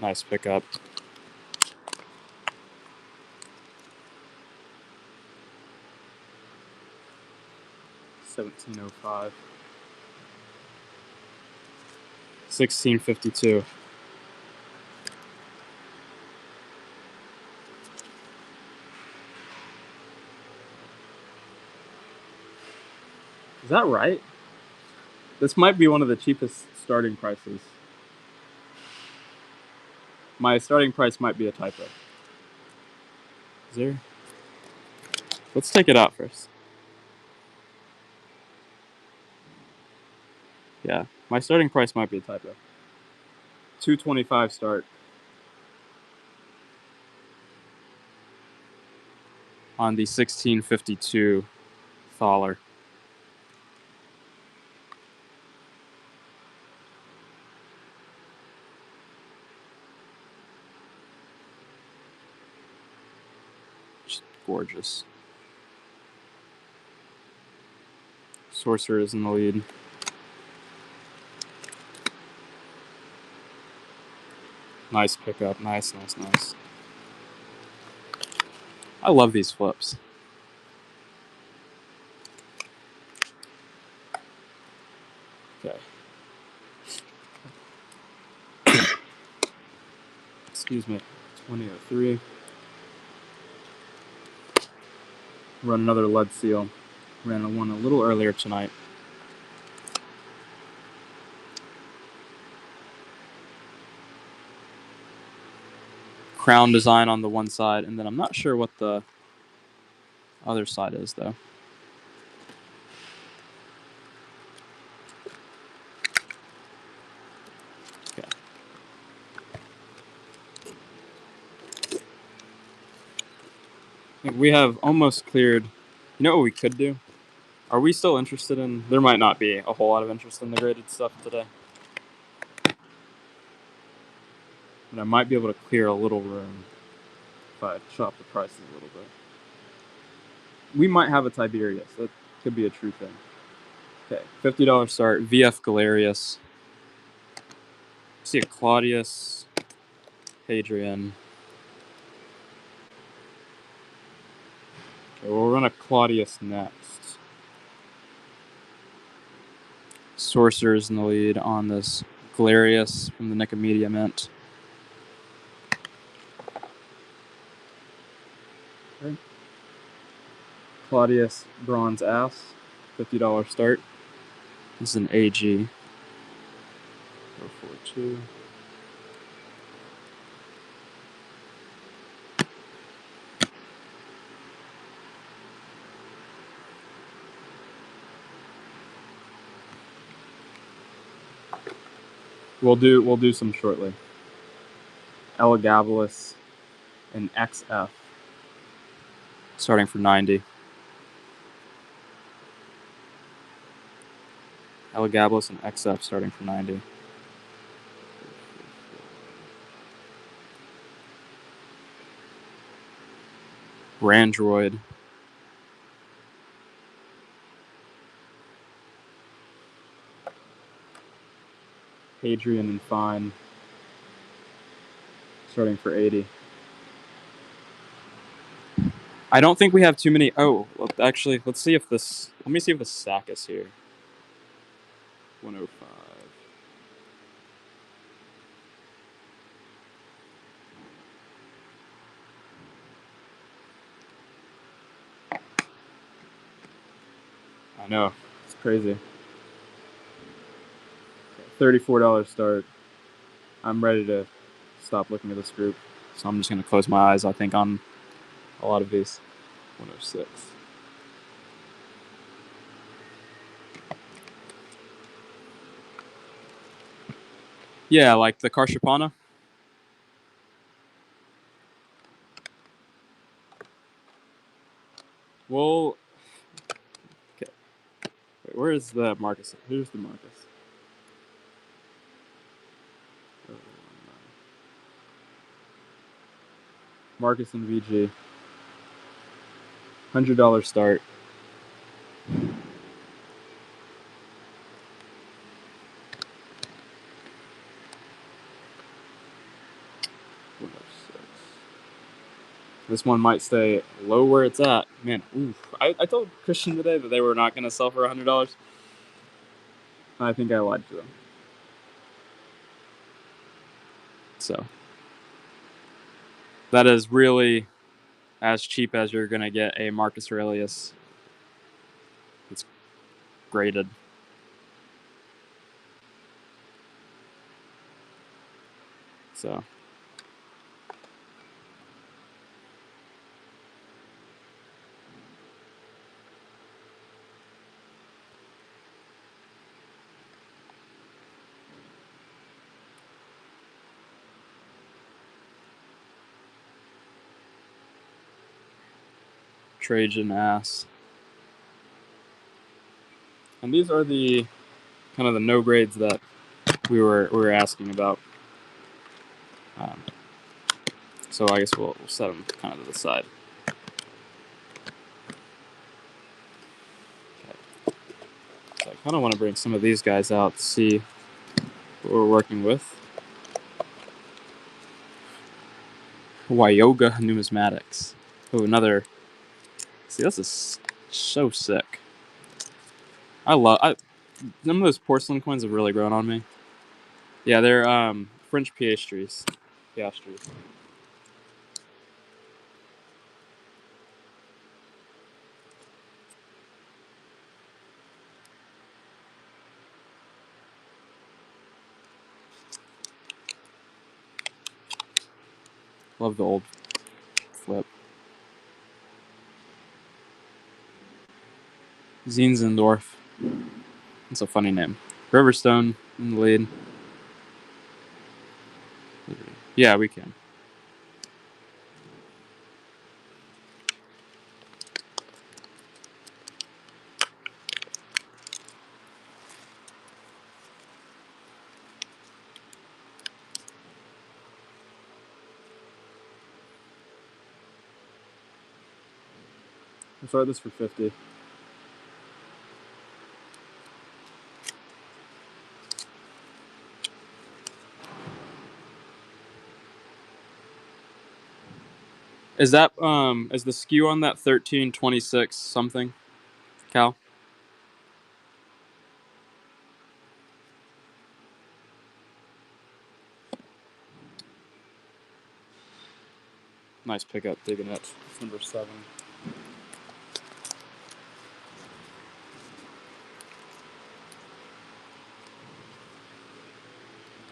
Speaker 1: Nice pickup. $17.05. 1652. Is that right? This might be one of the cheapest starting prices. My starting price might be a typo. Is there? Let's take it out first. Yeah, my starting price might be a typo. 225 start. On the 1652 Thaler. gorgeous. Sorcerer is in the lead. Nice pickup. Nice. I love these flips. Okay. Excuse me. 2003. Run another lead seal. Ran one a little earlier tonight. Crown design on the one side, and then I'm not sure what the other side is though. Okay. I think we have almost cleared. You know what we could do? Are we still interested in... There might not be a whole lot of interest in the graded stuff today. But I might be able to clear a little room if I chop the prices a little bit. We might have a Tiberius. That could be a true thing. Okay, $50 start. VF Galerius. See a Claudius. Hadrian. Okay, we'll run a Claudius next. Sorcerer's in the lead on this Galerius from the Nicomedia Mint. Okay. Claudius Bronze Ass, $50 start. This is an AG. 042. We'll do some shortly. Elagabalus and XF, starting for 90. Elagabalus and XF starting for 90. Randroid. Hadrian and Fine, starting for 80. I don't think we have too many. Oh, actually, let's see if this. Let me see if the sack is here. 105. I know, it's crazy. $34 start. I'm ready to stop looking at this group, so I'm just gonna close my eyes. I think on a lot of these. 106. Yeah, like the Karshapana. Well, okay. Wait, where is the Marcus? Here's the Marcus. Marcus and VG. $100 start. This one might stay low where it's at. Man, oof. I told Christian today that they were not going to sell for $100. I think I lied to them. So that is really as cheap as you're going to get a Marcus Aurelius. It's graded. So Trajan ass. And these are the kind of the no grades that we were asking about. So I guess we'll set them kind of to the side. kind of want to bring some of these guys out to see what we're working with. Wyoga Numismatics. Oh, another. See, this is so sick. Some of those porcelain coins have really grown on me. Yeah, they're French piastres. Piastres. Love the old flip. Zinzendorf. That's a funny name. Riverstone in the lead. Yeah, we can. We'll start this for 50. Is that is the skew on that 1326 something, Cal? Nice pickup, digging it. It's number 7.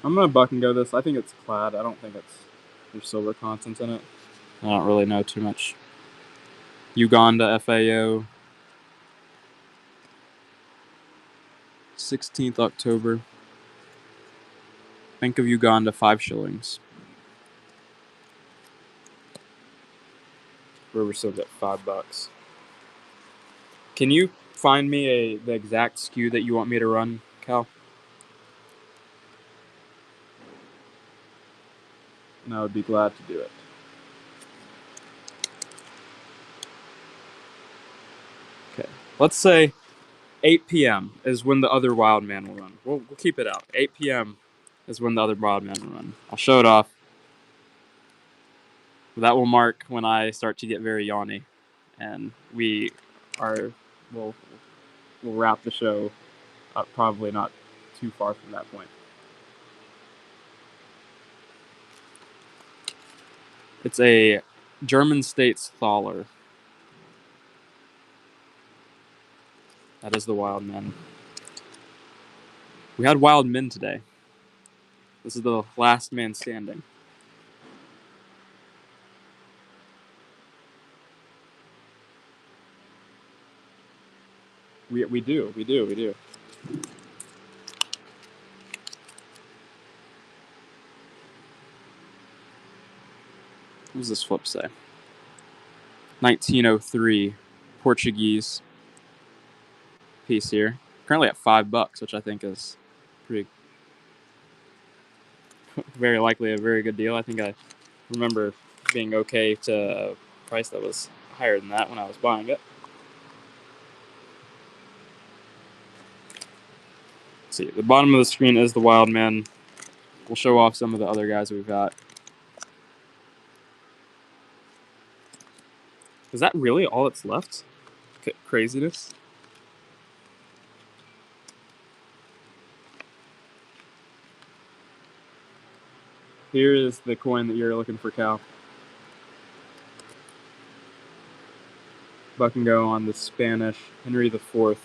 Speaker 1: I'm gonna buck and go this. I think it's clad. I don't think there's silver content in it. I don't really know too much. Uganda FAO. 16th October. Bank of Uganda, 5 shillings. River sold at $5. Can you find me the exact skew that you want me to run, Cal? And I would be glad to do it. Okay. Let's say 8 p.m. is when the other Wild Man will run. We'll keep it out. 8 p.m. is when the other Wild Man will run. I'll show it off. That will mark when I start to get very yawny, and we'll wrap the show up probably not too far from that point. It's a German States Thaler. That is the Wild Man. We had Wild Men today. This is the last man standing. We do. What does this flip say? 1903 Portuguese piece here. Currently at $5, which I think is pretty very likely a very good deal. I think I remember being okay to a price that was higher than that when I was buying it. Let's see, the bottom of the screen is the Wild Man. We'll show off some of the other guys we've got. Is that really all that's left? Craziness. Here is the coin that you're looking for, Cal. Buck and go on the Spanish Henry IV.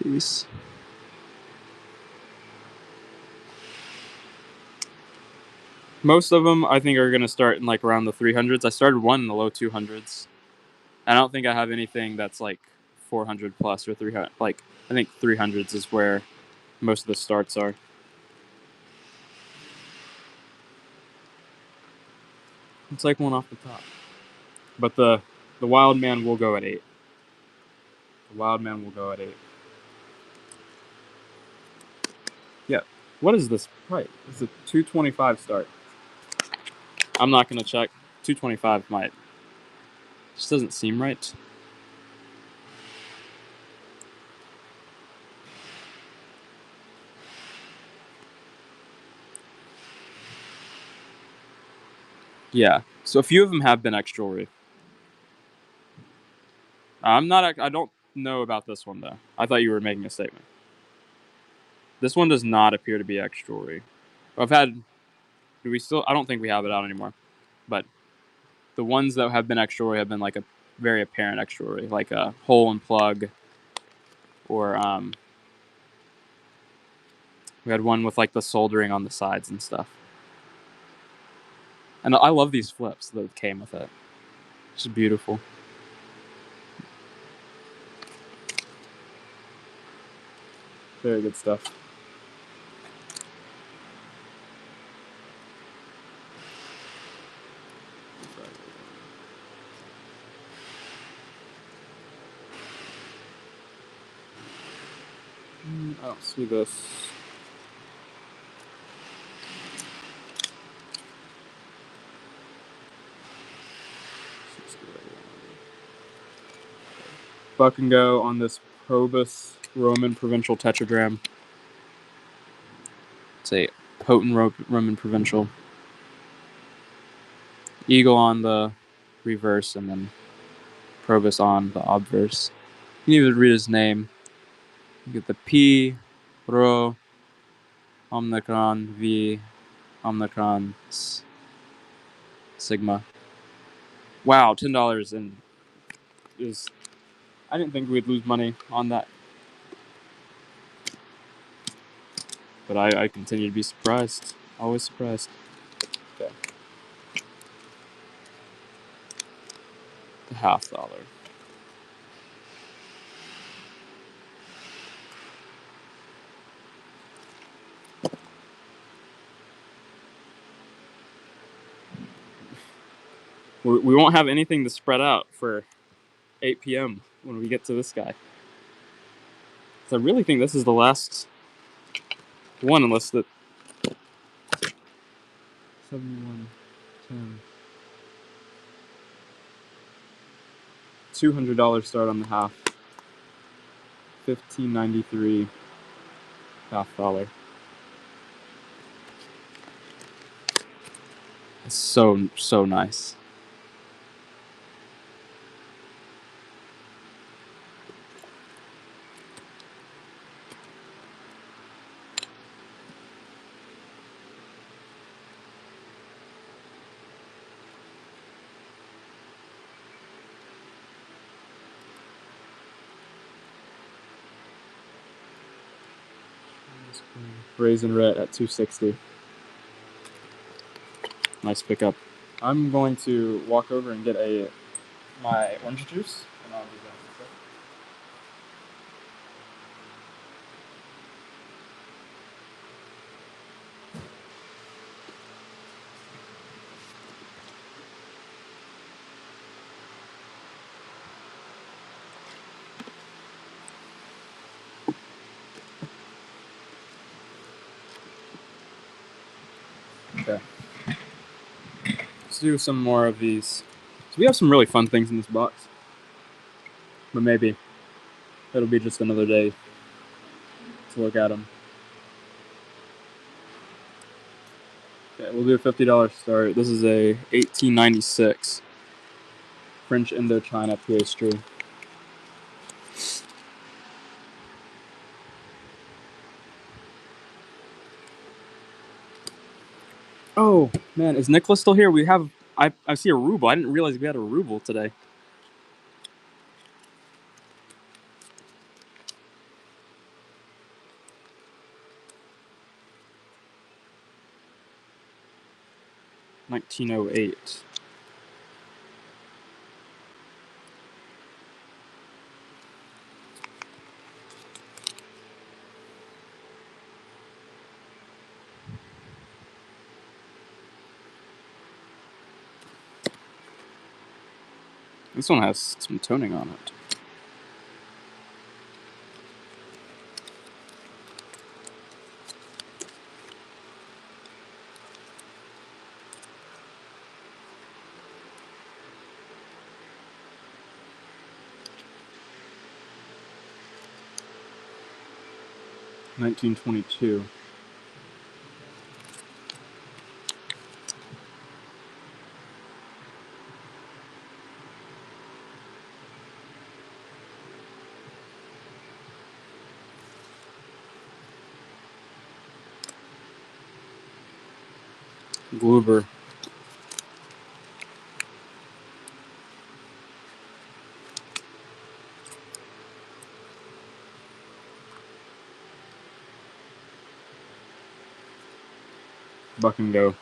Speaker 1: Peace. Most of them, I think, are going to start in like around the 300s. I started one in the low 200s. I don't think I have anything that's like 400 plus or 300. Like, I think 300s is where most of the starts are. It's like one off the top. But the Wild Man will go at 8. The Wild Man will go at 8. Yeah. What is this price? It's a $225 start. I'm not gonna check. $225 might. Just doesn't seem right. Yeah. So a few of them have been X jewelry. I'm not. I don't know about this one though. I thought you were making a statement. This one does not appear to be X jewelry. I've had. Do we still? I don't think we have it out anymore. But the ones that have been X jewelry have been like a very apparent X jewelry, like a hole and plug, or we had one with like the soldering on the sides and stuff. And I love these flips that came with it. It's beautiful. Very good stuff. I don't see this. Buck and go on this Probus Roman Provincial Tetragram. It's a potent Roman Provincial. Eagle on the reverse, and then Probus on the obverse. You can even read his name. You get the P, Rho, Omicron, V, Omicron, Sigma. Wow, $10 and is. I didn't think we'd lose money on that, but I continue to be surprised. Always surprised. Okay. The $50. We won't have anything to spread out for 8 p.m. when we get to this guy. So I really think this is the last one, unless the 71.10. $200 start on the half. $15.93 $50. It's so nice. Raisin Red at 260. Nice pickup. I'm going to walk over and get my orange juice, and I'll be back. Okay. Let's do some more of these. So we have some really fun things in this box, but maybe it'll be just another day to look at them. Okay, we'll do a $50 start. This is a 1896 French Indochina pastry. Oh man, is Nicholas still here? I see a ruble. I didn't realize we had a ruble today. $19.08. This one has some toning on it. 1922. Gloober. Buck and go.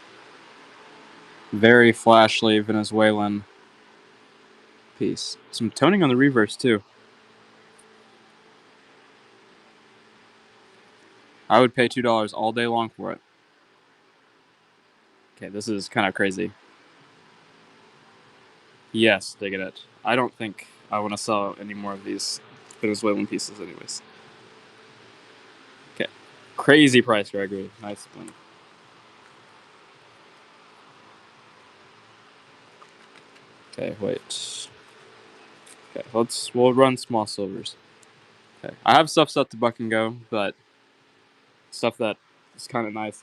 Speaker 1: Very flashly Venezuelan piece. Some toning on the reverse too. I would pay $2 all day long for it. Okay, this is kind of crazy. Yes, digging it. I don't think I want to sell any more of these Venezuelan pieces anyways. Okay. Crazy price, Gregory. Nice one. Okay, wait. Okay, we'll run small silvers. Okay. I have stuff set to buck and go, but stuff that is kind of nice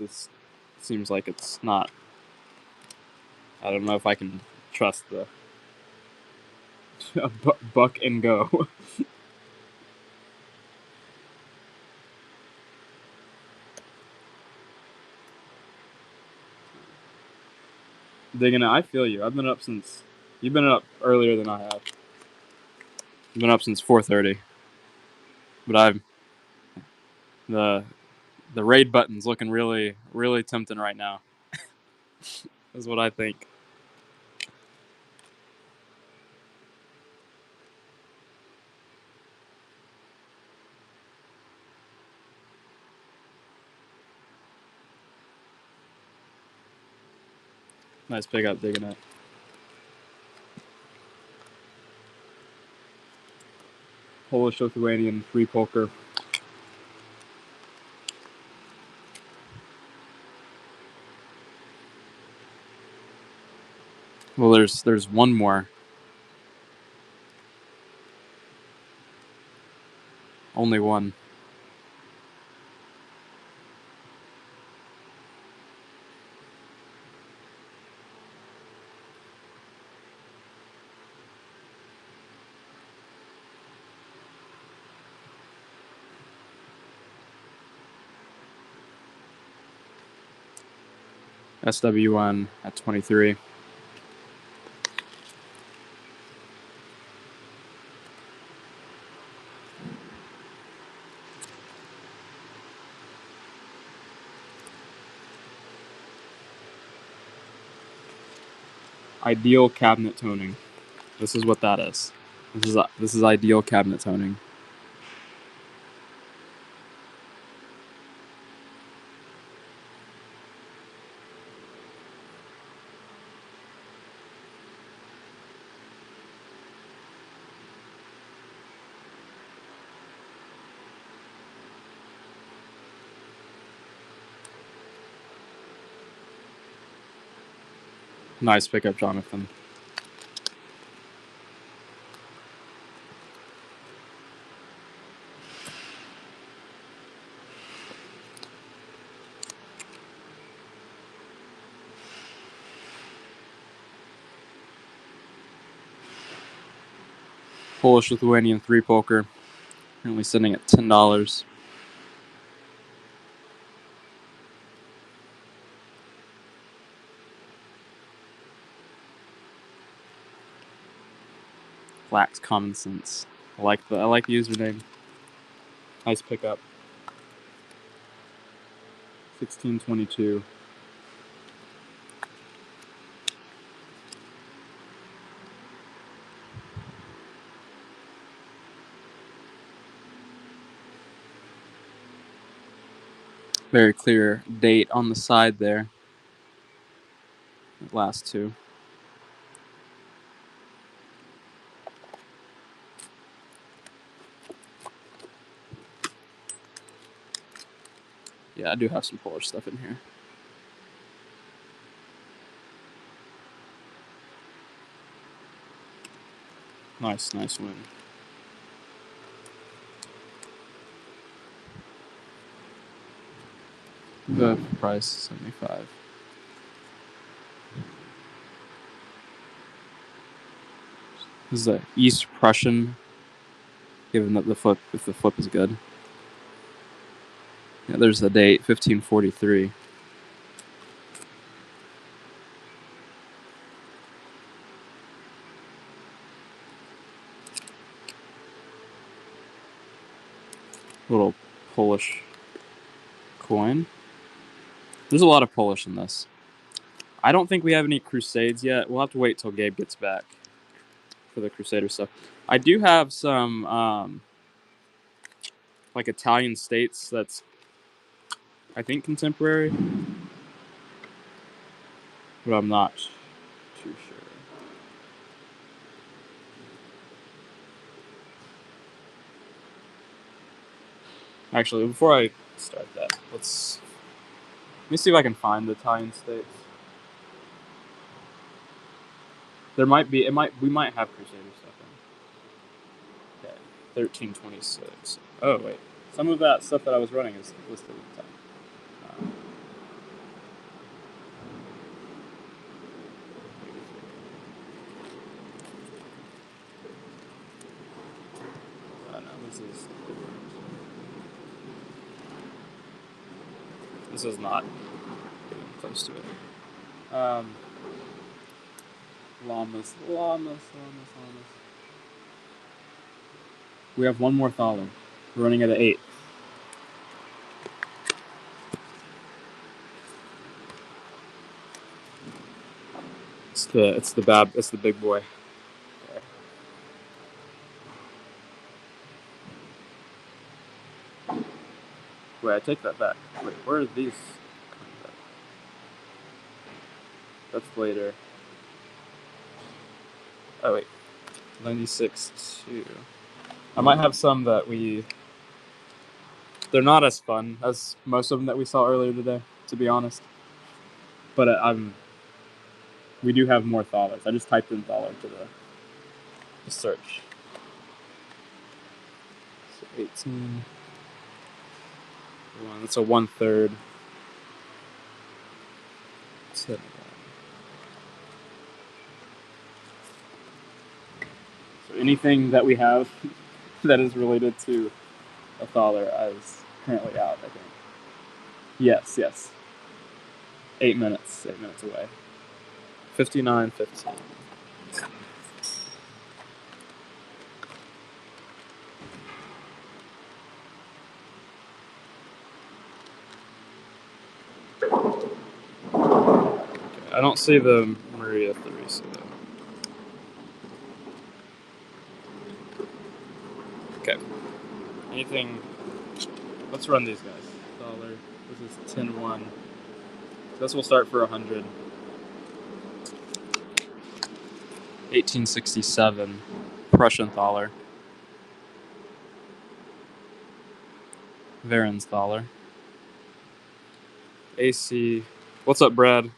Speaker 1: seems like it's not. I don't know if I can trust the buck and go. Digging it. I feel you. I've been up since. You've been up earlier than I have. I've been up since 4:30. But the the raid button's looking really really tempting right now. Is what I think. Nice pickup, digging it. Polish Lithuanian 3 poker. Well, there's one more. Only one. SW1 at 23. Ideal cabinet toning. This is what that is. This is ideal cabinet toning. Nice pickup, Jonathan. Polish Lithuanian 3 poker. Currently sitting at $10. Lacks common sense. I like the username. Nice pickup. 1622. Very clear date on the side there. Last two. Yeah, I do have some Polish stuff in here. Nice win. The price 75. This is a East Prussian. Given that the flip, if the flip is good. Yeah, there's the date, 1543. Little Polish coin. There's a lot of Polish in this. I don't think we have any Crusades yet. We'll have to wait till Gabe gets back for the Crusader stuff. I do have some like Italian states that's I think contemporary, but I'm not too sure. Actually, before I start that, let me see if I can find the Italian states. There might be. We might have Crusader stuff in. Okay, 1326. Oh wait, some of that stuff that I was running is listed at the time. No, this is not even close to it. Llamas. We have one more Thaler. We're running at an 8. It's the big boy. Okay. Wait, I take that back. Wait, where are these? That's later. Oh wait, 96 2. I might have some that they're not as fun as most of them that we saw earlier today, to be honest. But we do have more Thalers. I just typed in Thaler to the search. So 18. That's a 1/3. 7. So anything that we have that is related to a Thaler is currently out, I think. Yes. 8 minutes. 8 minutes away. 59:15. I don't see the Maria Theresa though. Okay. Anything? Let's run these guys. Thaler. This is 10-1. This will start for 100. 1867. Prussian Thaler. Varen's Thaler. AC. What's up, Brad?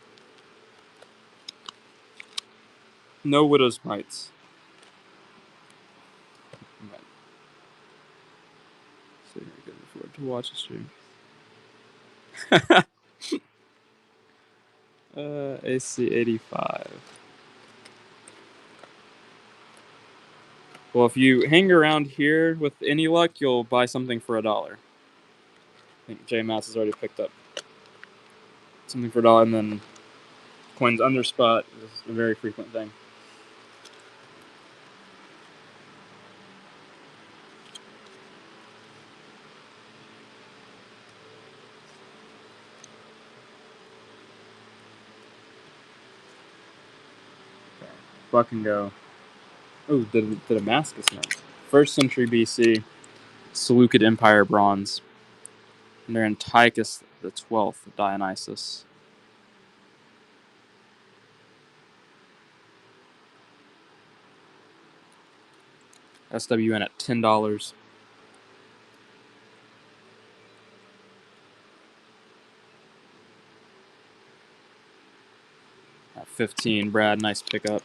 Speaker 1: No Widow's Mites. Right. So you're good afford to watch a stream. AC 85. Well, if you hang around here with any luck, you'll buy something for $1. I think J Mass has already picked up something for $1, and then coins under spot is a very frequent thing. Okay. Buck and go. Oh, the Damascus mint. 1st century BC, Seleucid Empire bronze. And they're in Antiochus the 12th, Dionysus. SWN at $10. At 15, Brad, nice pickup.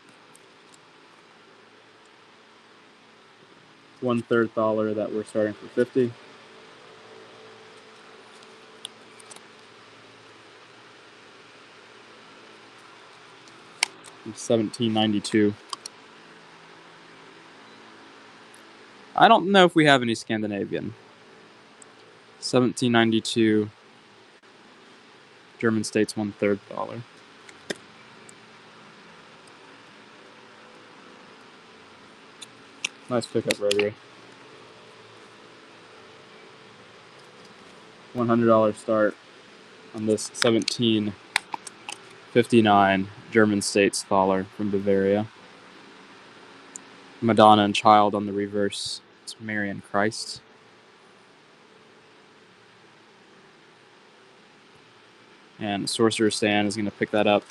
Speaker 1: 1/3 Thaler that we're starting for 50. from 1792. I don't know if we have any Scandinavian. 1792. German states 1/3 dollar. Nice pickup rotary. $100 start on this 1759 German states Thaler from Bavaria. Madonna and Child on the reverse. It's Mary and Christ. And Sorcerer Stan is going to pick that up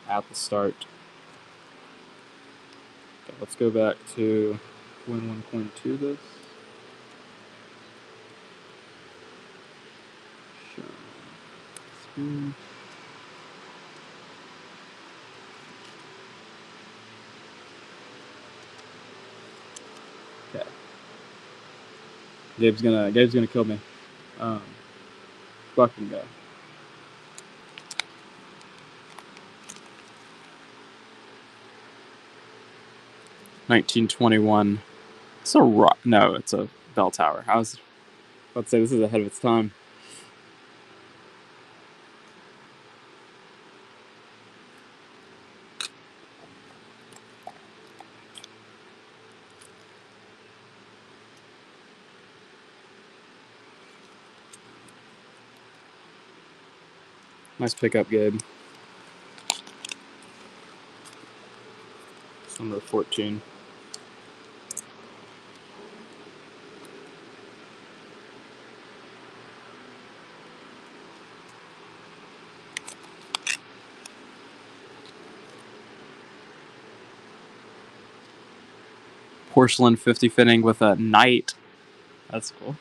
Speaker 1: at the start. Okay, let's go back to coin 1, coin 2 this. Okay. Gabe's gonna kill me. Fucking go. $19.21. It's a rock. No, it's a bell tower. I was about to say this is ahead of its time. Nice pickup, Gabe. It's number 14. Porcelain 50 fitting with a knight. That's cool.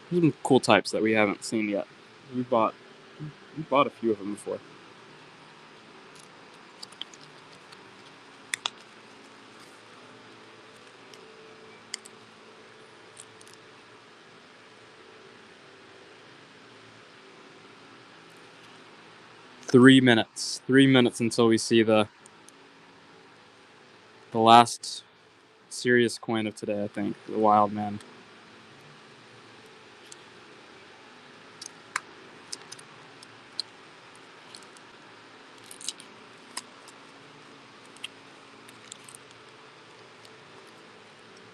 Speaker 1: There's some cool types that we haven't seen yet. We bought a few of them before. Three minutes until we see the last serious coin of today, I think. The Wild Man.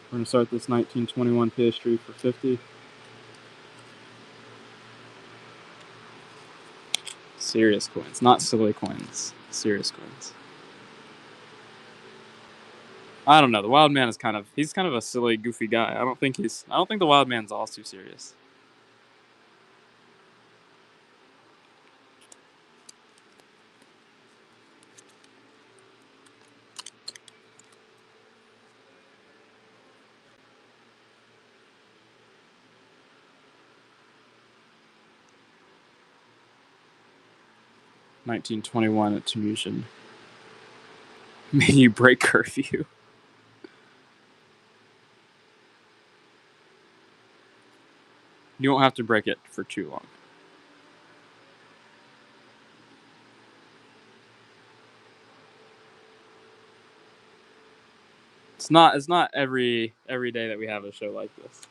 Speaker 1: We're going to start this 1921 pastry for 50. Serious coins, not silly coins. Serious coins. I don't know. The Wild Man is he's kind of a silly, goofy guy. I don't think the Wild Man's all too serious. $19.21 at Tunisian. May you break curfew. You won't have to break it for too long. It's not every day that we have a show like this.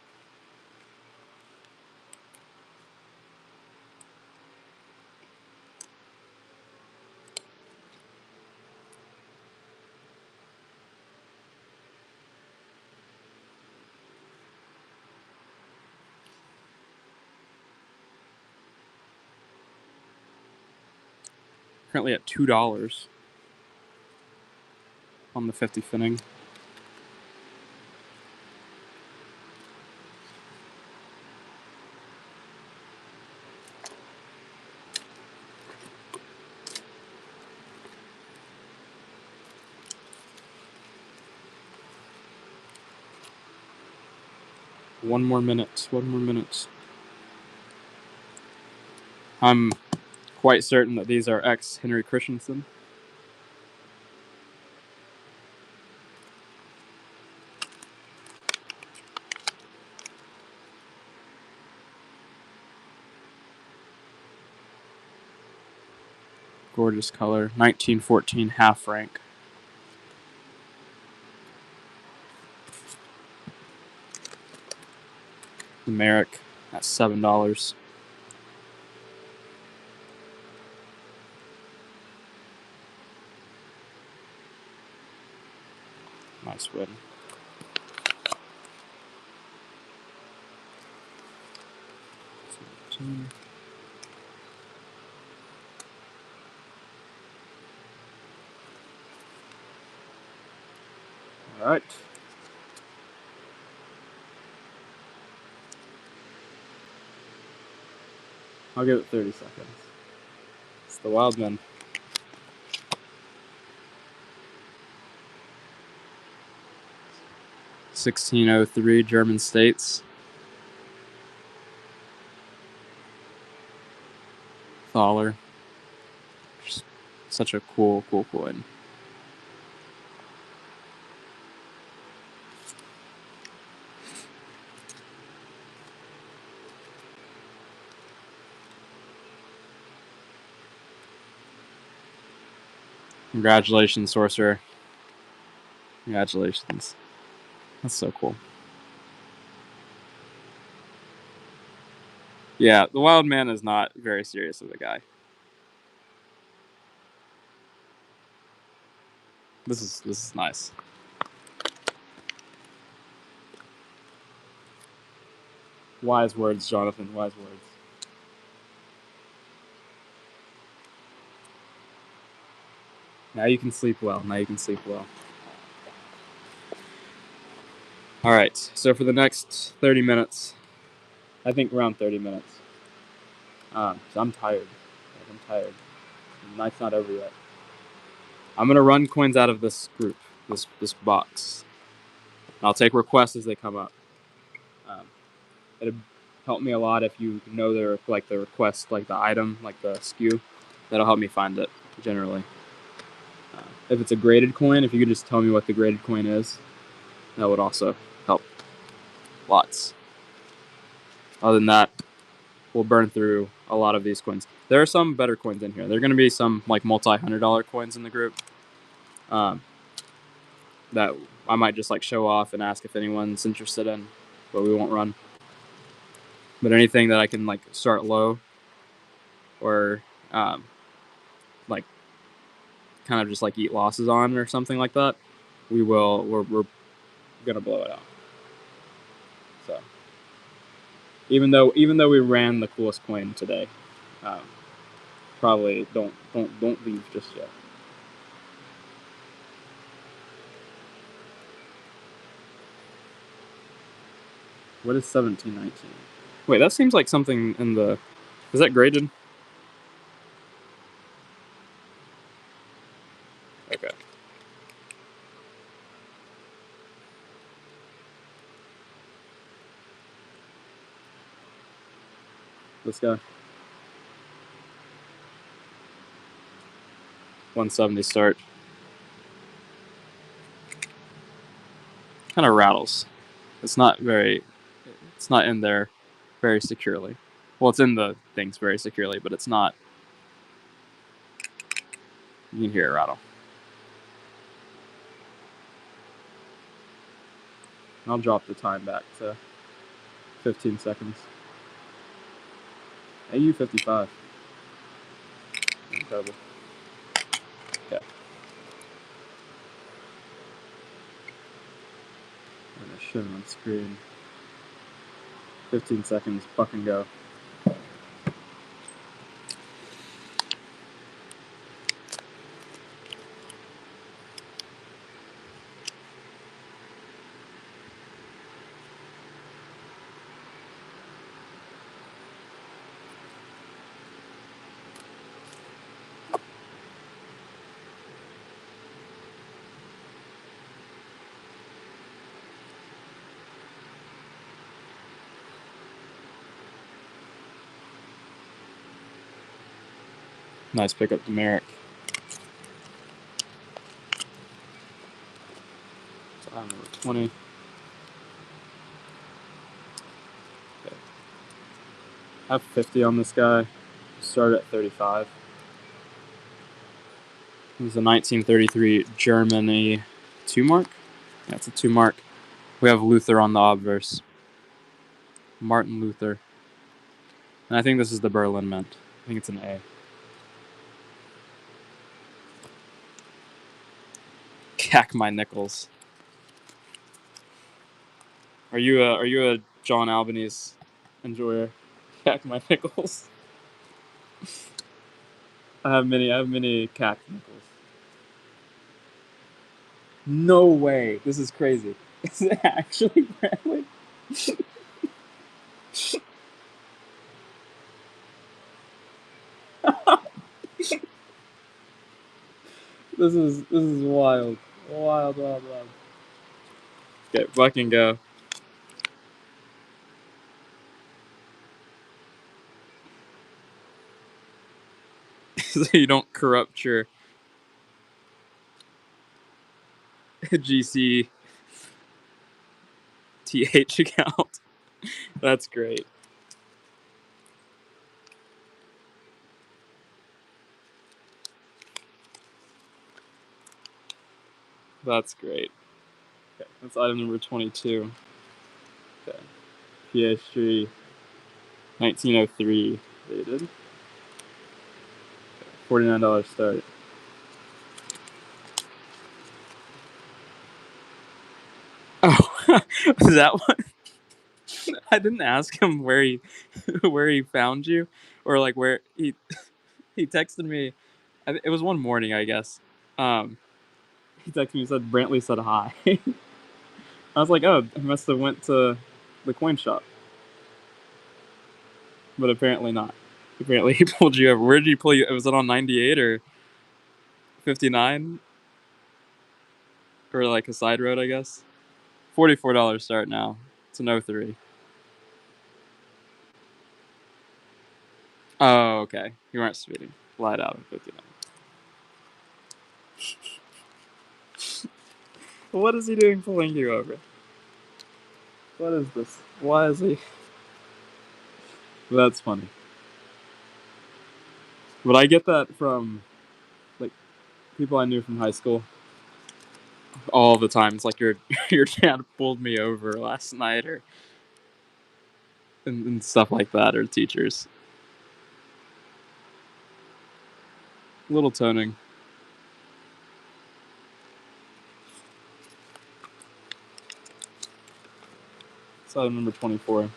Speaker 1: Currently at $2 on the 50 finning. One more minute. I'm quite certain that these are ex-Henry Christensen. Gorgeous color. 1914 half rank. The Merrick at $7. Nice win. All right. I'll give it 30 seconds. It's the Wildman. $16.03 German States. Thaler. Just such a cool coin. Congratulations, Sorcerer. Congratulations. That's so cool. Yeah, the Wild Man is not very serious of a guy. This is nice. Wise words, Jonathan. Wise words. Now you can sleep well. All right. So for the next 30 minutes, I think around 30 minutes. So I'm tired. The night's not over yet. I'm gonna run coins out of this group, this box. I'll take requests as they come up. It'd help me a lot if you know the request, like the item, like the SKU. That'll help me find it generally. If it's a graded coin, if you could just tell me what the graded coin is, that would also help lots. Other than that, we'll burn through a lot of these coins. There are some better coins in here. There are going to be some like multi-$100 coins in the group that I might just like show off and ask if anyone's interested in, but we won't run. But anything that I can like start low or like kind of just like eat losses on or something like that, we're gonna blow it out. So even though we ran the coolest coin today, probably don't leave just yet. What is 1719? Wait, that seems like something in the. Is that graded? Okay. This guy. 170 start. Kind of rattles. It's not in there very securely. Well, it's in the things very securely, but it's not. You can hear it rattle. I'll drop the time back to 15 seconds. AU 55. Incredible. Okay. I'm gonna show it on screen. 15 seconds, fuck and go. Nice pickup to Merrick. Time number 20. Okay. I have 50 on this guy. Start at 35. It was a 1933 Germany 2 mark. Yeah, it's a 2 mark. We have Luther on the obverse. Martin Luther. And I think this is the Berlin Mint. I think it's an A. Cack my nickels. Are you a John Albanese enjoyer? Cack my nickels. I have many cack nickels. No way. This is crazy. Is it actually Bradley? This is wild. Wild. Okay, fucking go. So you don't corrupt your GCTH account. That's great. That's great. Okay, that's item number 22. Okay. PSG 1903 dated. $49 start. Oh, was that one? I didn't ask him where he found you, or like where he texted me. It was one morning, I guess. He texted me and said Brantley said hi. I was like, oh, he must have went to the coin shop, but apparently not. Apparently he pulled you over. Where did he pull you? Was it on 98 or 59 or like a side road? I guess. $44 start now. It's an 03. Oh, okay. You weren't speeding. Lied out in 59. What is he doing pulling you over? What is this? Why is he? That's funny. But I get that from like people I knew from high school all the time. It's like your your dad pulled me over last night, or and stuff like that, or teachers. Little toning. So item number 24.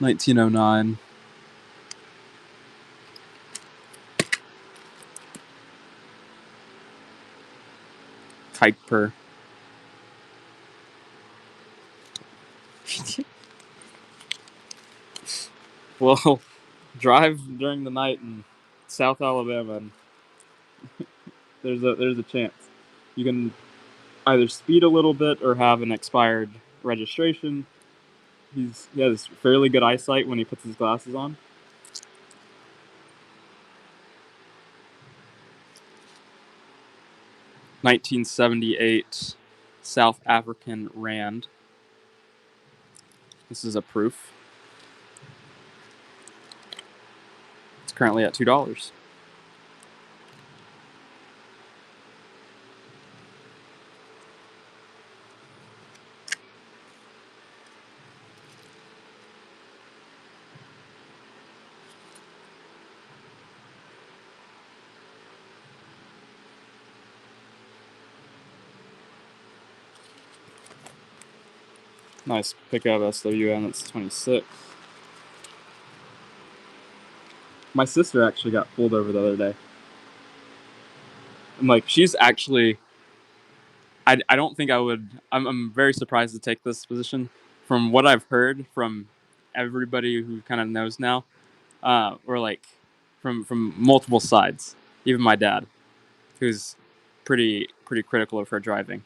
Speaker 1: $1909. Kuiper. Well, drive during the night in South Alabama, and there's a chance you can either speed a little bit or have an expired registration. He has fairly good eyesight when he puts his glasses on. $1978 South African Rand. This is a proof. It's currently at $2. Nice pickup SWN. That's 26. My sister actually got pulled over the other day. And like she's actually, I don't think I would. I'm very surprised to take this position. From what I've heard from everybody who kind of knows now, or like from multiple sides, even my dad, who's pretty critical of her driving.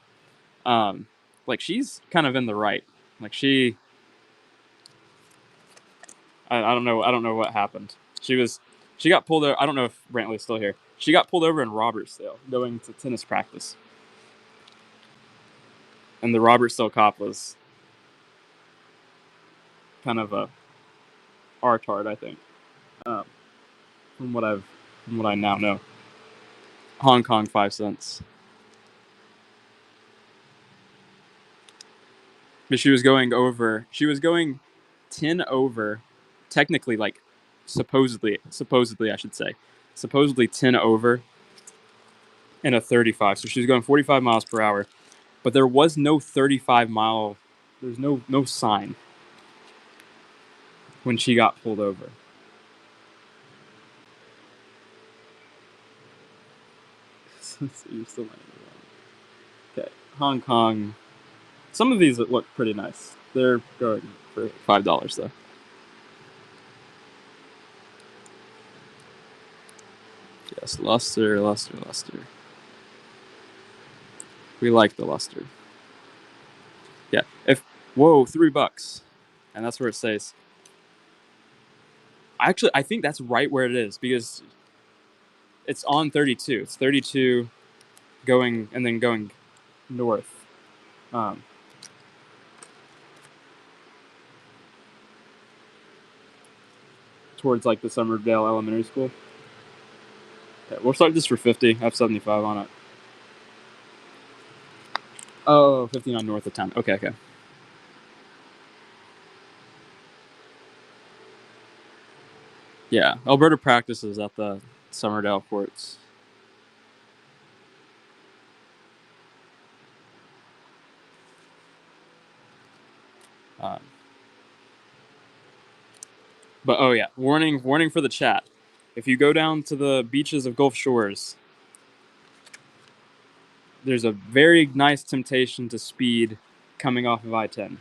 Speaker 1: Like she's kind of in the right. Like I don't know what happened. She got pulled over. I don't know if Brantley's still here. She got pulled over in Robertsdale going to tennis practice. And the Robert Still cop was kind of a R-tard, I think, um, from what I now know. Hong Kong 5 cents. But she was going over. She was going 10 over, technically, like supposedly I should say, supposedly 10 over in a 35. So she was going 45 miles per hour, but there was no 35 mile. There's no sign when she got pulled over. You're still okay. Hong Kong. Some of these look pretty nice. They're going for $5 though. Yes, luster. We like the luster. Yeah. If whoa, $3, and that's where it says. Actually, I think that's right where it is because it's on 32. It's 32 going and then going north. Towards like the Summerdale Elementary School. Okay, we'll start this for 50. I have 75 on it. Oh, 59 north of town. Okay. Yeah, Alberta practices at the Summerdale courts. But oh yeah, warning for the chat. If you go down to the beaches of Gulf Shores, there's a very nice temptation to speed coming off of I-10.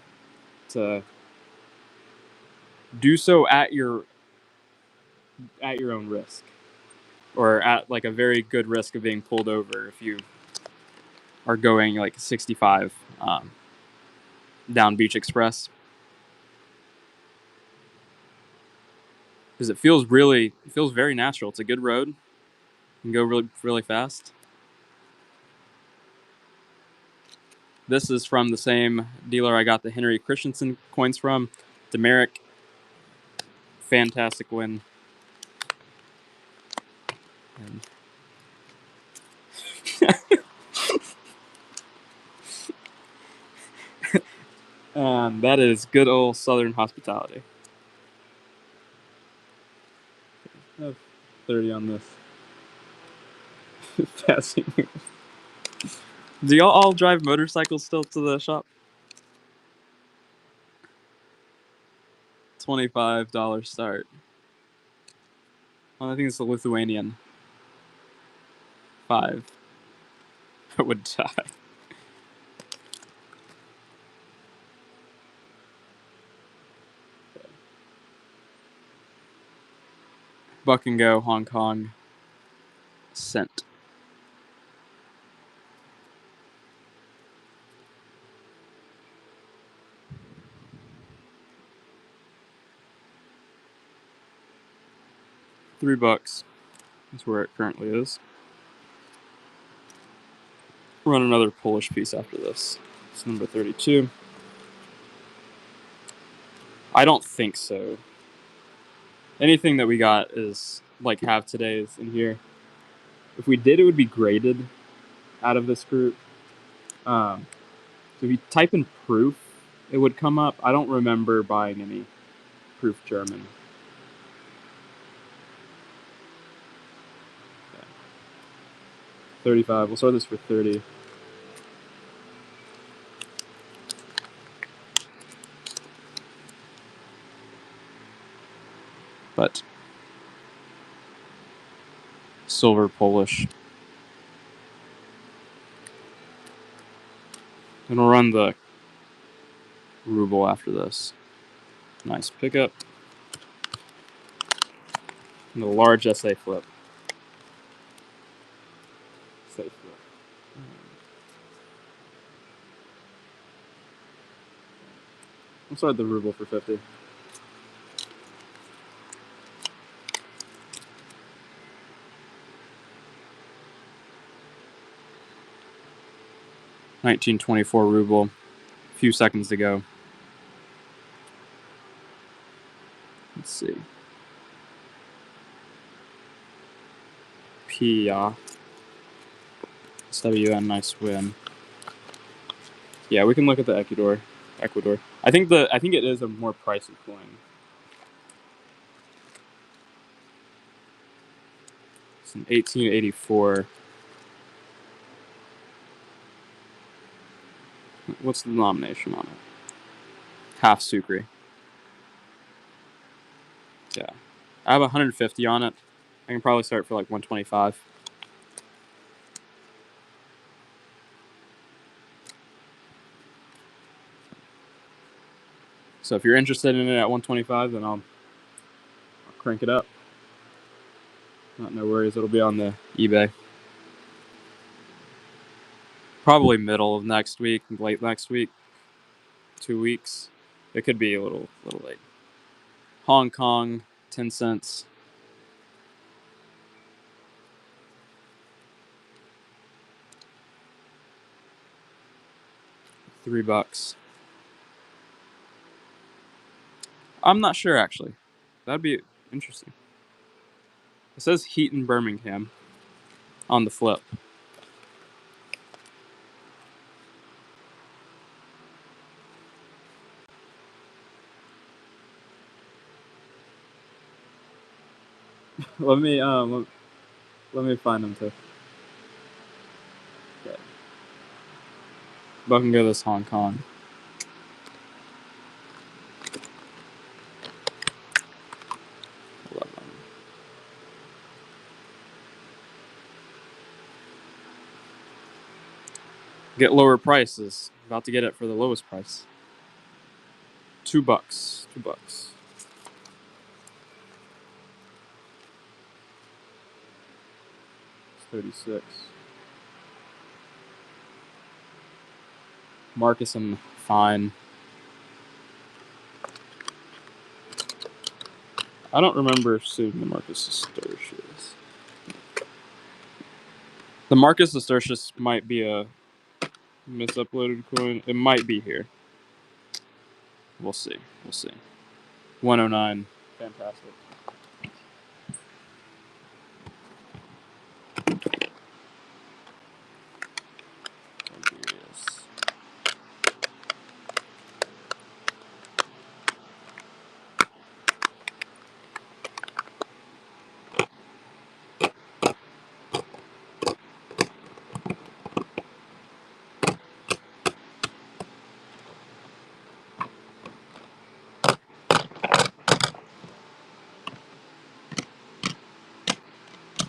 Speaker 1: To do so at your own risk, or at like a very good risk of being pulled over if you are going like 65 down Beach Express, because it feels very natural. It's a good road. You can go really fast. This is from the same dealer I got the Henry Christensen coins from. Demeric, fantastic win. And that is good old Southern hospitality. I have 30 on this. Passing. Do y'all all drive motorcycles still to the shop? $25 start. Well, I think it's the Lithuanian. 5. I would die. Buck and Go, Hong Kong. Cent. $3. That's where it currently is. Run another Polish piece after this. It's number 32. I don't think so. Anything that we got is like have today's in here. If we did, it would be graded out of this group. So if you type in proof, it would come up. I don't remember buying any proof German. Okay. 35. We'll start this for 30. But silver Polish. And we'll run the ruble after this. Nice pickup. And the large SA flip. SA flip. We'll start the ruble for 50. 1924 ruble. A few seconds to go. Let's see. Pia. SWN, nice win. Yeah, we can look at the Ecuador. I think it is a more pricey coin. It's an 1884. What's the denomination on it? Half Sucre. Yeah. I have 150 on it. I can probably start for like 125. So if you're interested in it at 125, then I'll crank it up. No worries. It'll be on the eBay. Probably middle of next week, late next week. 2 weeks. It could be a little late. Hong Kong, 10 cents. $3. I'm not sure actually. That'd be interesting. It says Heaton Birmingham on the flip. let me find them too. Okay. But I can go this Hong Kong. Get lower prices. About to get it for the lowest price. $2. $2. 36. Marcus and Fine. I don't remember seeing the Marcus Asturtius. The Marcus Asturtius might be a misuploaded coin. It might be here. We'll see. 109. Fantastic.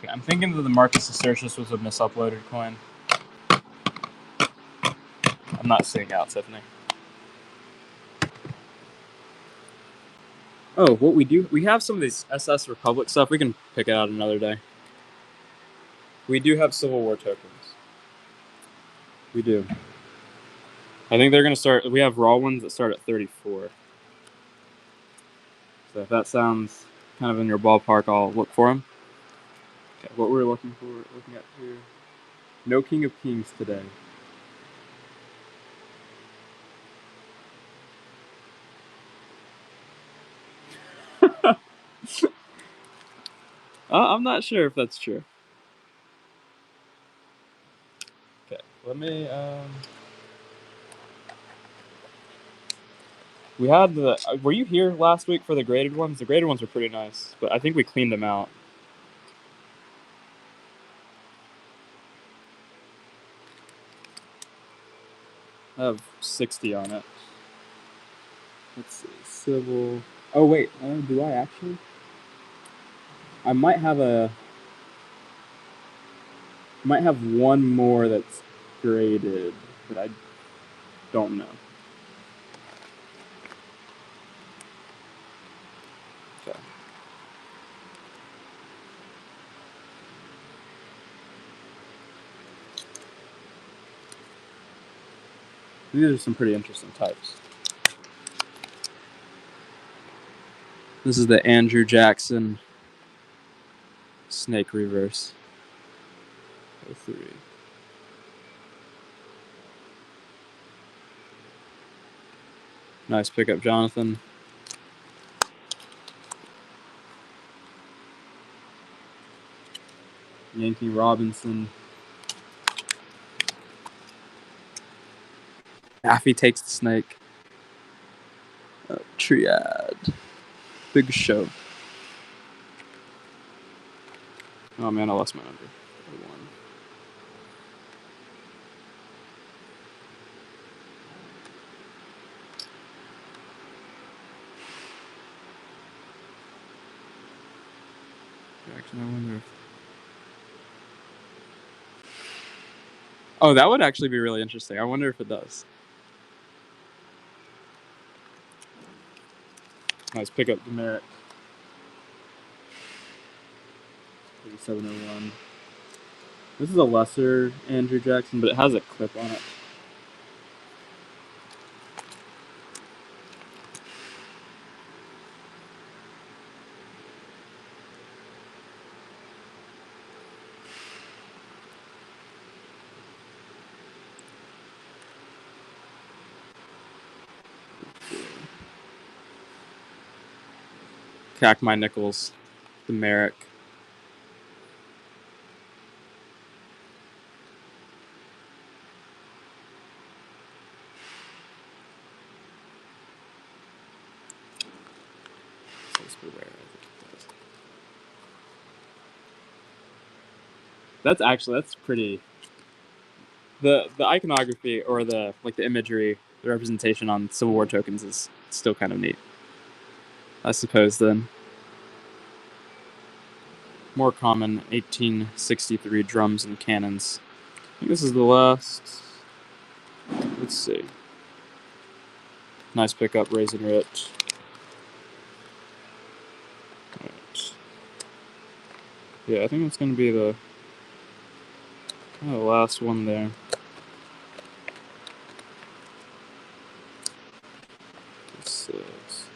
Speaker 1: I'm thinking that the Marcus Asturtius was a misuploaded coin. I'm not seeing out, Tiffany. Oh, what we have some of these SS Republic stuff. We can pick it out another day. We do have Civil War tokens. We do. I think they're going to start. We have raw ones that start at 34. So if that sounds kind of in your ballpark, I'll look for them. Okay, what we're looking at here. No King of Kings today. I'm not sure if that's true. Okay, let me. We had the. Were you here last week for the graded ones? The graded ones were pretty nice, but I think we cleaned them out. I have 60 on it. Let's see. Civil. Oh, wait. Do I actually? I might have one more that's graded, but I don't know. Okay. These are some pretty interesting types. This is the Andrew Jackson Snake Reverse. 03. Nice pickup, Jonathan. Yankee Robinson. Affy takes the snake. Triad. Big Show. Oh man, I lost my number. 1. Actually, I wonder if... Oh, that would actually be really interesting. I wonder if it does. Nice pickup, Demerit. 8701. This is a lesser Andrew Jackson, but it has a clip on it. Cack my nickels. The Merrick. That's pretty. The iconography or the imagery, the representation on Civil War tokens is still kind of neat. I suppose then. More common 1863 drums and cannons. I think this is the last. Let's see. Nice pickup, Raisin Rich. Right. Yeah, I think it's going to be the last one there. This is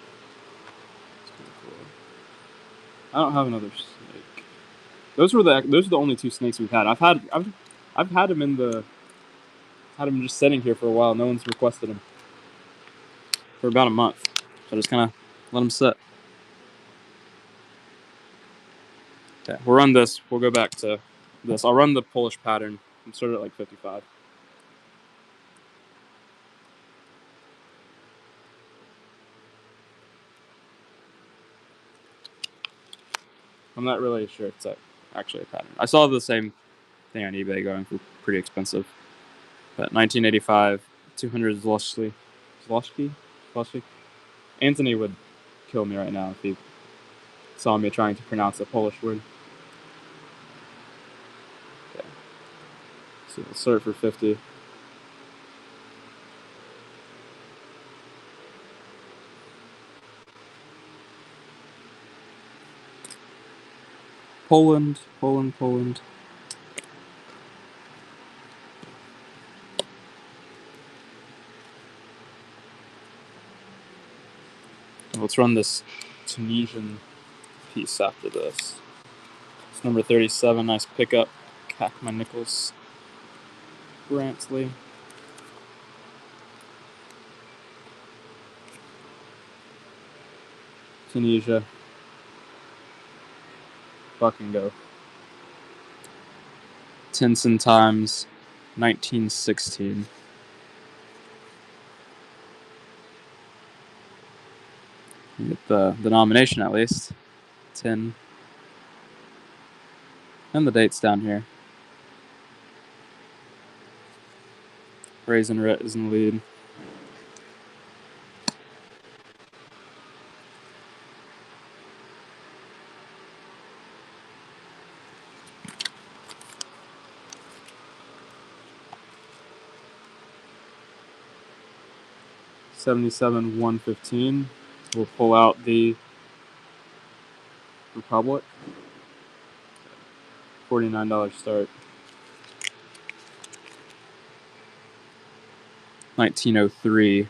Speaker 1: cool. I don't have another snake. Those are the only 2 snakes we've had. I've had them had them just sitting here for a while. No one's requested them for about a month. So I just kind of let them sit. Okay, we'll run this. We'll go back to this. I'll run the Polish pattern. I'm sort of at 55. I'm not really sure it's actually a pattern. I saw the same thing on eBay going for pretty expensive. But 1985, 200 Zloty. Zloty? Anthony would kill me right now if he saw me trying to pronounce a Polish word. Okay. So we'll start for 50. Poland. Let's run this Tunisian piece after this. It's number 37. Nice pickup. Cackma Nichols. Brantley. Tunisia. Fucking go. Tinson Times. 1916. You get the nomination at least. 10. And the dates down here. Raisin Rit is in the lead. $77,115. We'll pull out the Republic. $49 start. 1903.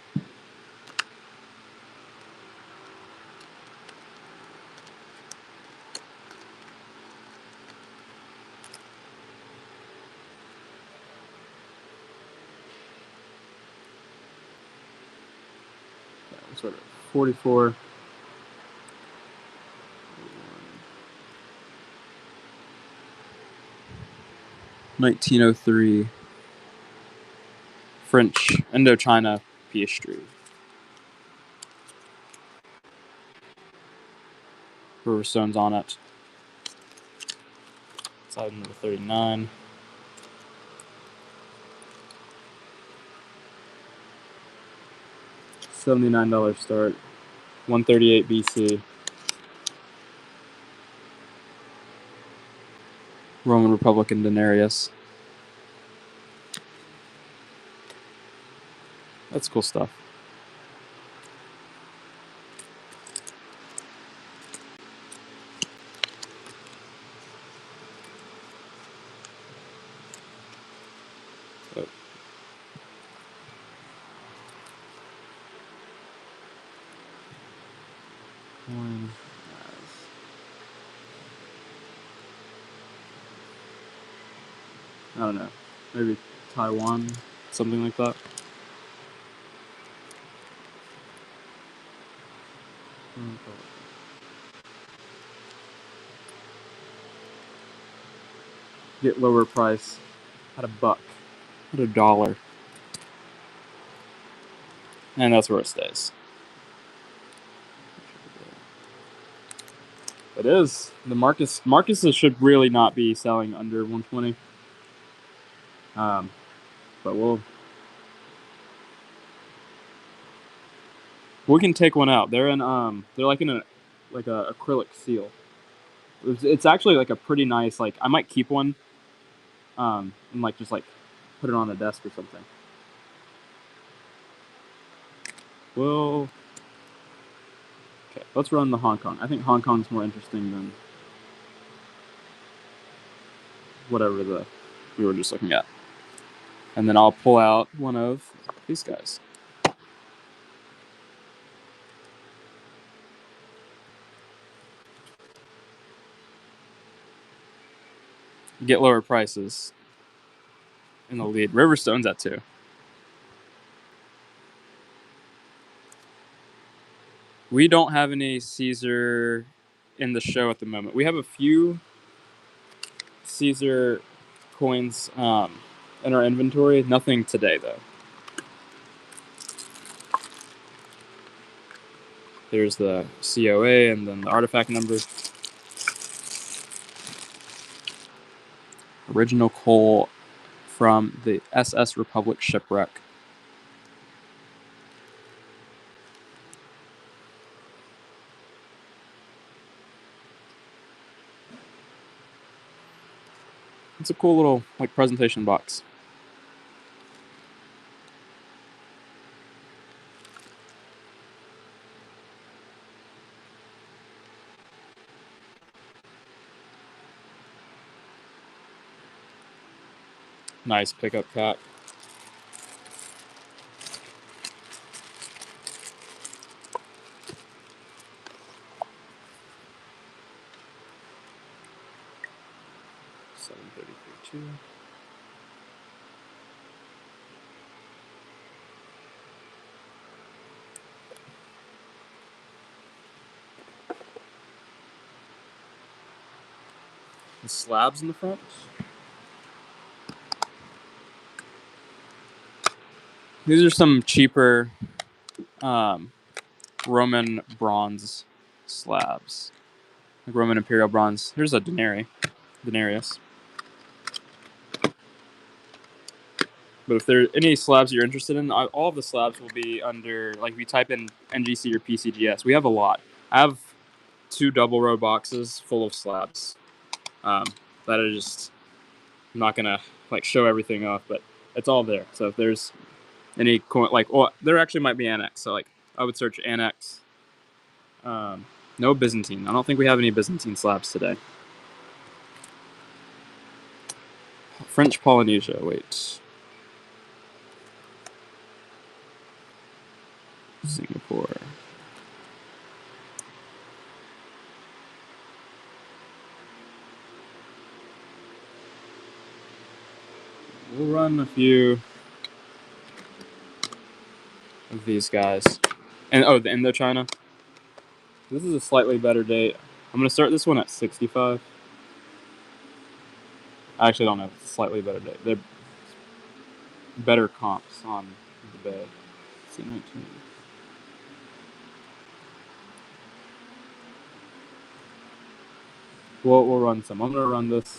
Speaker 1: sort of 44. 1903 French Indochina pastry. River stones on it. Side number 39. $79 start. 138 BC. Roman Republican denarius. That's cool stuff. I don't know. Maybe Taiwan, something like that. Get lower price at $1. At $1. And that's where it stays. It is. The Marcuses should really not be selling under 120. But we can take one out. They're in they're like in a acrylic seal. It's actually like a pretty nice, like I might keep one and like just like put it on a desk or something. Well, okay, let's run the Hong Kong. I think Hong Kong's more interesting than whatever we were just looking at. And then I'll pull out one of these guys. Get lower prices in the lead. Riverstone's at 2. We don't have any Caesar in the show at the moment. We have a few Caesar coins in our inventory. Nothing today, though. There's the COA and then the artifact number. Original coal from the SS Republic shipwreck. It's a cool little like presentation box. Nice pickup cap. $733.2. The slabs in the front. These are some cheaper Roman bronze slabs. Like Roman Imperial bronze. Here's a denarius. But if there are any slabs you're interested in, all of the slabs will be under, like if you type in NGC or PCGS, we have a lot. I have 2 double row boxes full of slabs that are just, I'm not going to like show everything off, but it's all there. So if there's any coin, like, well, there actually might be Annex. So like I would search Annex. No Byzantine. I don't think we have any Byzantine slabs today. French Polynesia, wait. Singapore. We'll run a few of these guys. And oh, the Indochina. This is a slightly better date. I'm gonna start this one at 65. I actually don't know if it's a slightly better date. They're better comps on the bay. C19. We'll run some. I'm gonna run this,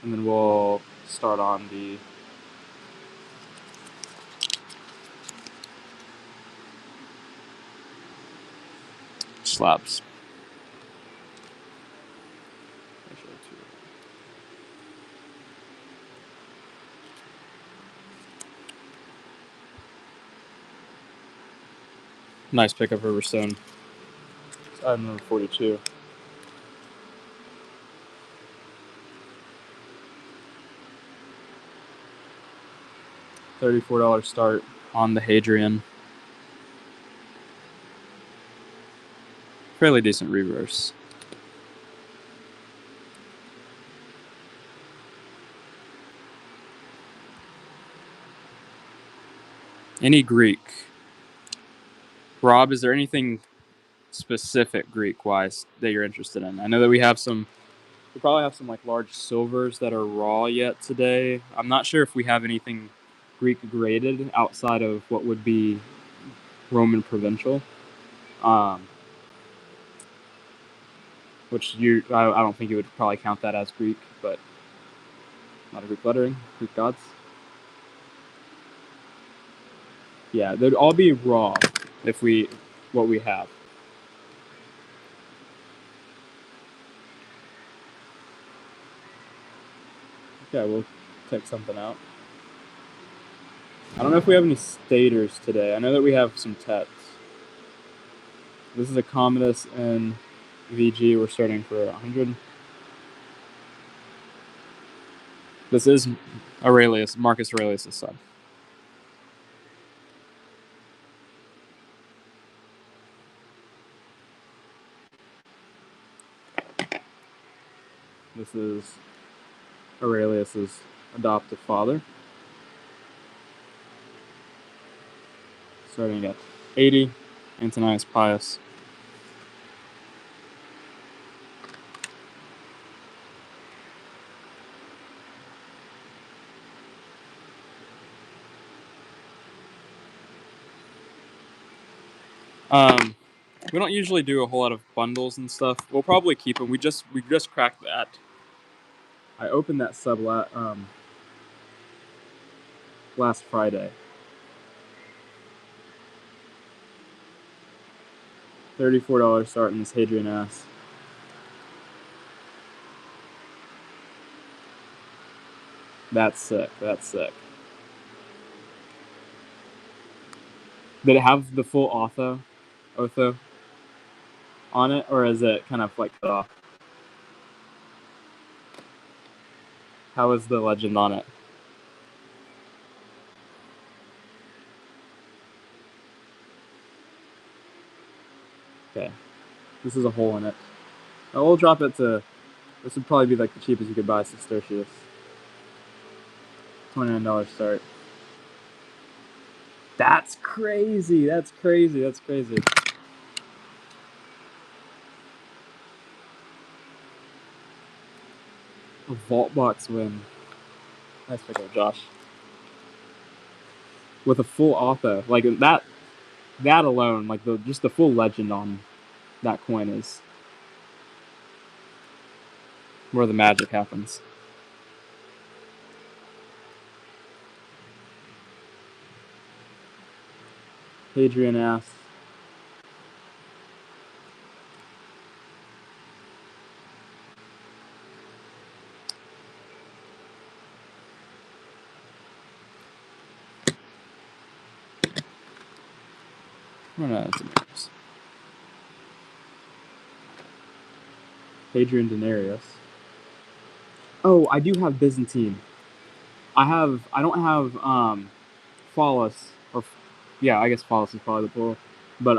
Speaker 1: and then we'll start on the slabs. Nice pickup, Riverstone. It's item number 42. $34 start on the Hadrian. Fairly decent reverse. Any Greek? Rob, is there anything specific Greek-wise that you're interested in? I know that we probably have some like large silvers that are raw yet today. I'm not sure if we have anything Greek graded outside of what would be Roman provincial, which I don't think you would probably count that as Greek, but not a Greek lettering, Greek gods. Yeah, they'd all be raw if what we have. Okay, we'll take something out. I don't know if we have any staters today. I know that we have some Tets. This is a Commodus and VG. We're starting for 100. This is Marcus Aurelius' son. This is Aurelius' adoptive father. Starting at 80, Antoninus Pius. We don't usually do a whole lot of bundles and stuff. We'll probably keep them. We just cracked that. I opened that sub last Friday. $34 start in this Hadrian ass. That's sick. That's sick. Did it have the full Otho on it, or is it kind of like cut off? How is the legend on it? Okay. This is a hole in it. Oh, we'll drop it to... This would probably be like the cheapest you could buy Sestertius. $29 start. That's crazy. That's crazy. That's crazy. A vault box win. Nice pickup, Josh. With a full Otho. Like that alone, like just the full legend on that coin is where the magic happens. Hadrian asks, Hadrian Denarius. Oh, I do have Byzantine. I don't have Phallus, or yeah, I guess Phallus is probably the plural. But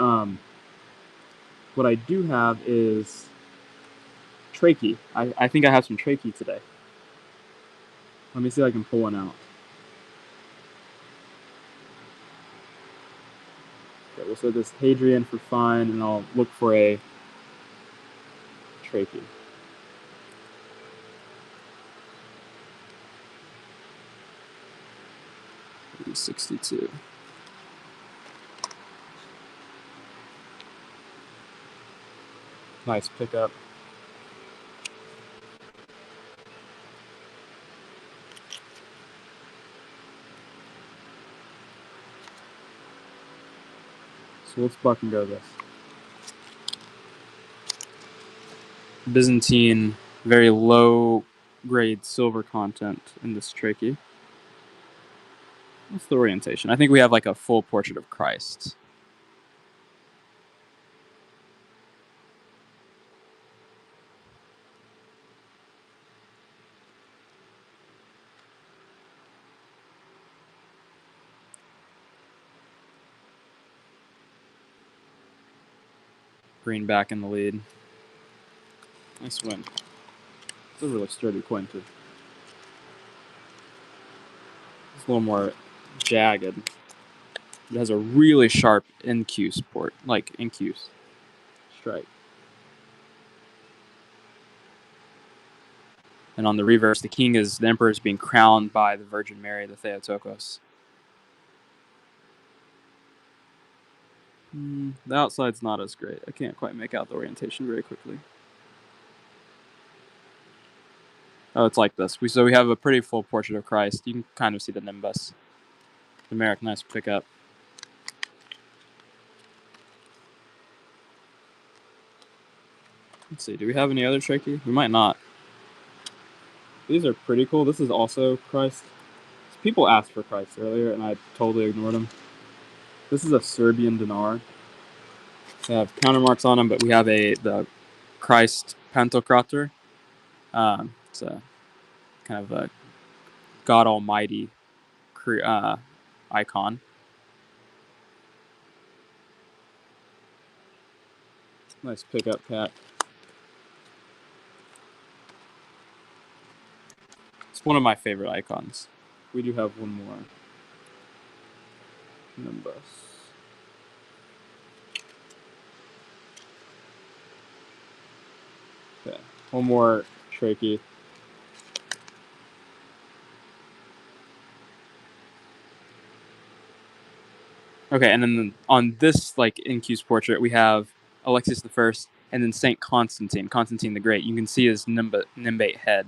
Speaker 1: what I do have is Trachy. I think I have some Trachy today. Let me see if I can pull one out. we'll set this Hadrian for fine, and I'll look for a trachea. 62. Nice pickup. So let's buck and go this. Byzantine, very low grade silver content in this trachea. What's the orientation? I think we have like a full portrait of Christ. Green back in the lead. Nice win. It's a really sturdy coin too. It's a little more jagged. It has a really sharp incuse port, like incuse strike. And on the reverse, the emperor is being crowned by the Virgin Mary, the Theotokos. The outside's not as great. I can't quite make out the orientation very quickly. Oh, it's like this. So we have a pretty full portrait of Christ. You can kind of see the nimbus. The Merrick, nice pickup. Let's see, do we have any other trachea? We might not. These are pretty cool. This is also Christ. People asked for Christ earlier, and I totally ignored them. This is a Serbian dinar. They have counter marks on them, but we have the Christ Pantocrator. It's a kind of a God Almighty icon. Nice pickup, Cat. It's one of my favorite icons. We do have one more. Nimbus. Okay, one more trachea. Okay, and then on this incuse portrait, we have Alexius I, and then Saint Constantine the Great. You can see his nimbate head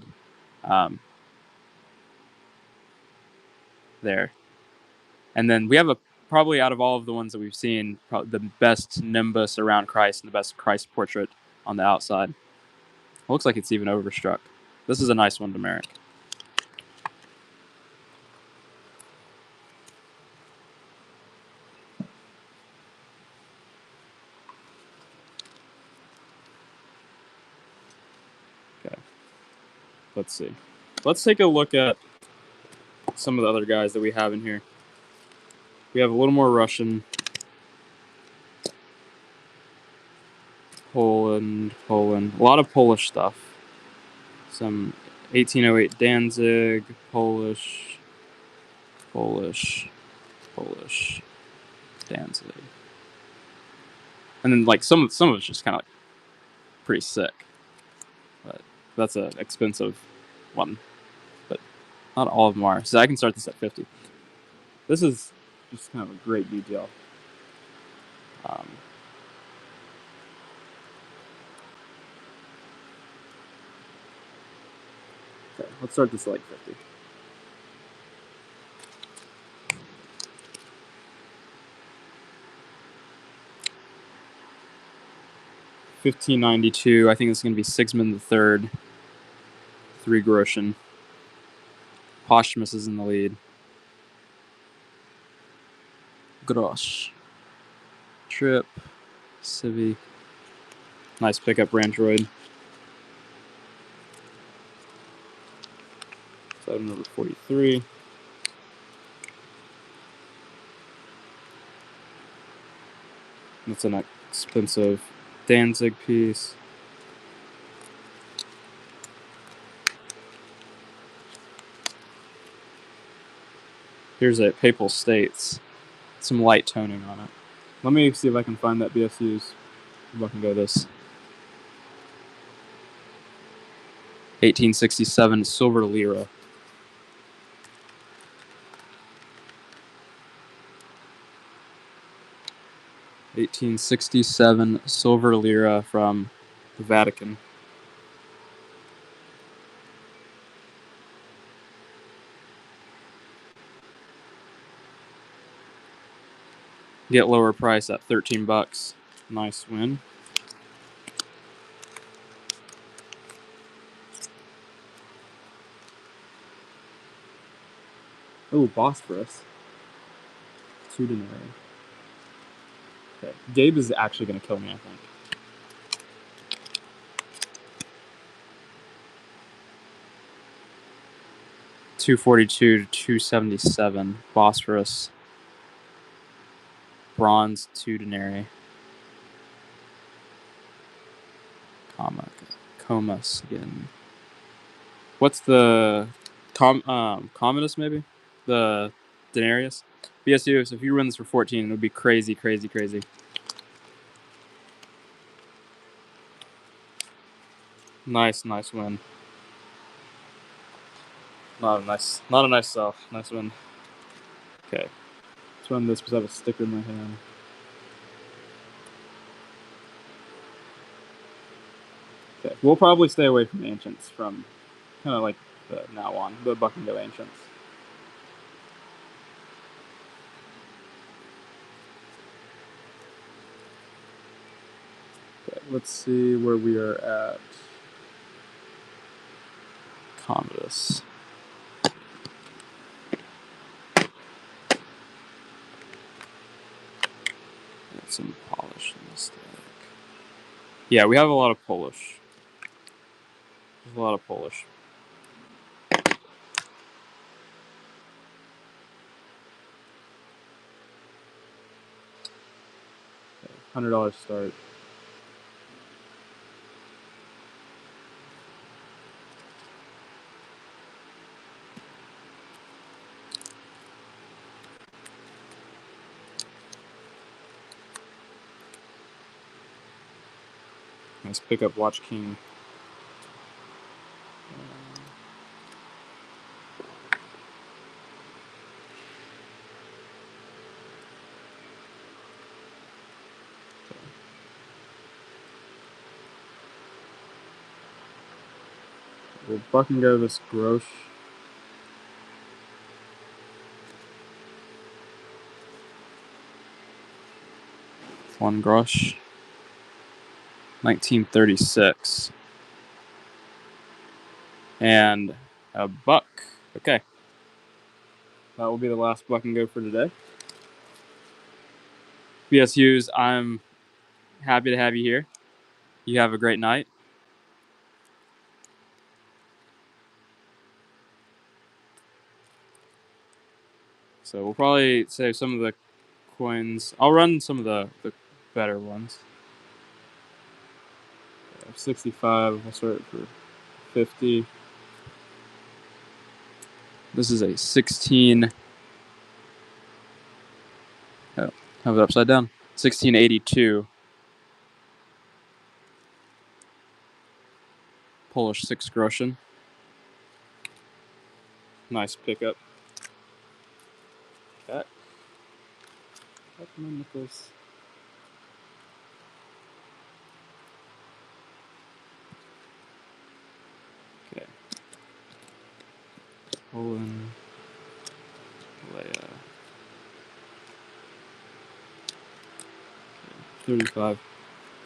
Speaker 1: there. And then we have probably out of all of the ones that we've seen, the best nimbus around Christ and the best Christ portrait on the outside. It looks like it's even overstruck. This is a nice one to Merrick. Okay. Let's see. Let's take a look at some of the other guys that we have in here. We have a little more Russian. Poland. A lot of Polish stuff. Some 1808 Danzig, Polish, Danzig. And then some of it's just kind of pretty sick. But that's an expensive one. But not all of them are. So I can start this at 50. This is just kind of a great detail. Okay, let's start this at 50. $15.92. I think it's going to be Sigismund III. 3 Groschen. Posthumus is in the lead. Grosch. Trip. Civi. Nice pickup, Randroid. So number 43. That's an expensive Danzig piece. Here's a Papal States. Some light toning on it. Let me see if I can find that BSU's. If I can go this. 1867 silver lira. 1867 silver lira from the Vatican. Get lower price at $13. Nice win. Oh, Bosphorus. 2 denarii. Okay. Gabe is actually going to kill me, I think. $242 to $277. Bosphorus. Bronze, 2 denarii. Comus again. What's the Commodus maybe? The denarius? BSU, so if you win this for 14, it would be crazy, crazy, crazy. Nice win. Not a nice sell. Nice win. Okay. Let's run this because I have a sticker in my hand. Okay. We'll probably stay away from ancients from kind of like now on, the buck and go ancients. Okay, let's see where we are at. Commodus. Get some polish in this deck. Yeah, we have a lot of Polish. There's a lot of Polish. Okay, $100 start. Let's pick up Watch King. We'll buck and go this Grosh. One Grosh. 1936. And a buck. Okay. That will be the last buck and go for today. BSUs, I'm happy to have you here. You have a great night. So we'll probably save some of the coins. I'll run some of the better ones. 65, I'll start it for 50. This is a 16. Oh, have it upside down. 1682. Polish 6 groschen. Nice pickup. Cat. Nichols. Okay. Poland. Leia. Okay. 35.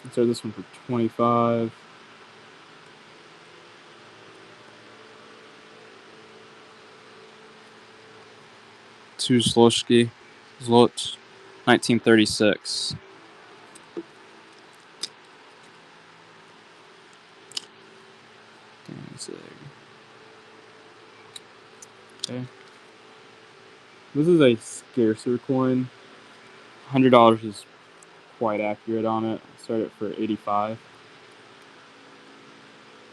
Speaker 1: Let's start this one for 25. Two Zlotsky. Zlot. 1936. Okay. This is a scarcer coin. $100 is quite accurate on it. I started it for 85.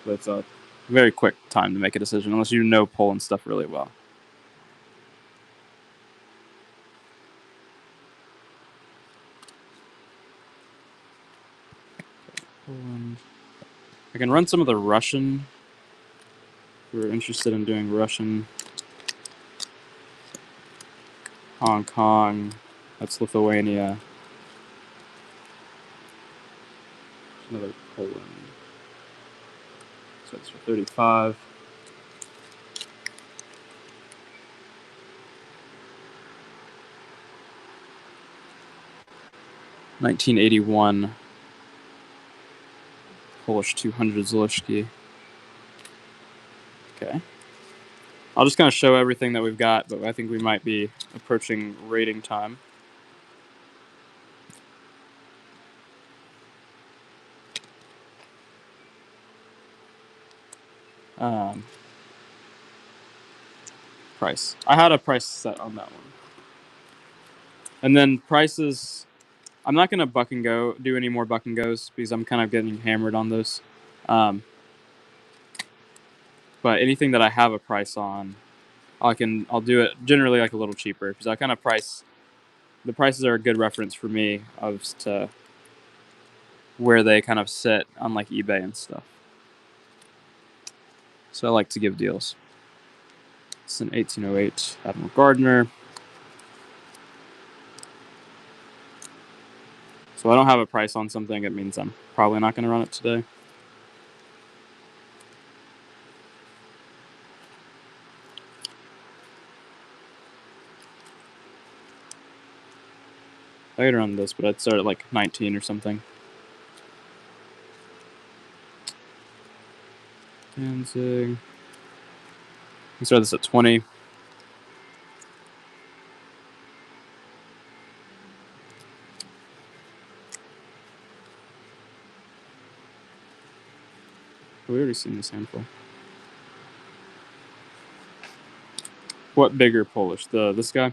Speaker 1: But it's a very quick time to make a decision unless you know Poland stuff really well. I can run some of the Russian. If we're interested in doing Russian. Hong Kong. That's Lithuania. Another Poland. So it's for 35. $1981. Polish 200 Zalewski. Okay. I'll just kind of show everything that we've got, but I think we might be approaching rating time. Price. I had a price set on that one. And then prices, I'm not going to buck and go, do any more buck and goes because I'm kind of getting hammered on those. But anything that I have a price on, I'll do it generally like a little cheaper because I kind of price, the prices are a good reference for me as to where they kind of sit on like eBay and stuff. So I like to give deals. It's an 1808 Admiral Gardner. So I don't have a price on something. It means I'm probably not going to run it today. I could run this, but I'd start at like 19 or something. Danzig. We start this at 20. We already seen this handful. What bigger Polish? This guy?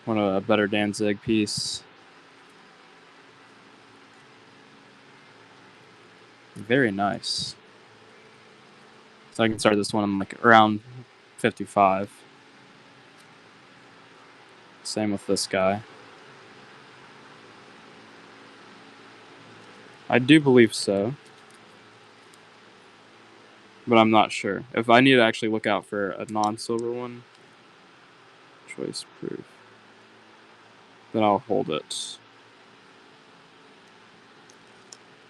Speaker 1: Want a better Danzig piece. Very nice. So I can start this one like around 55. Same with this guy. I do believe so. But I'm not sure. If I need to actually look out for a non-silver one, choice proof, then I'll hold it.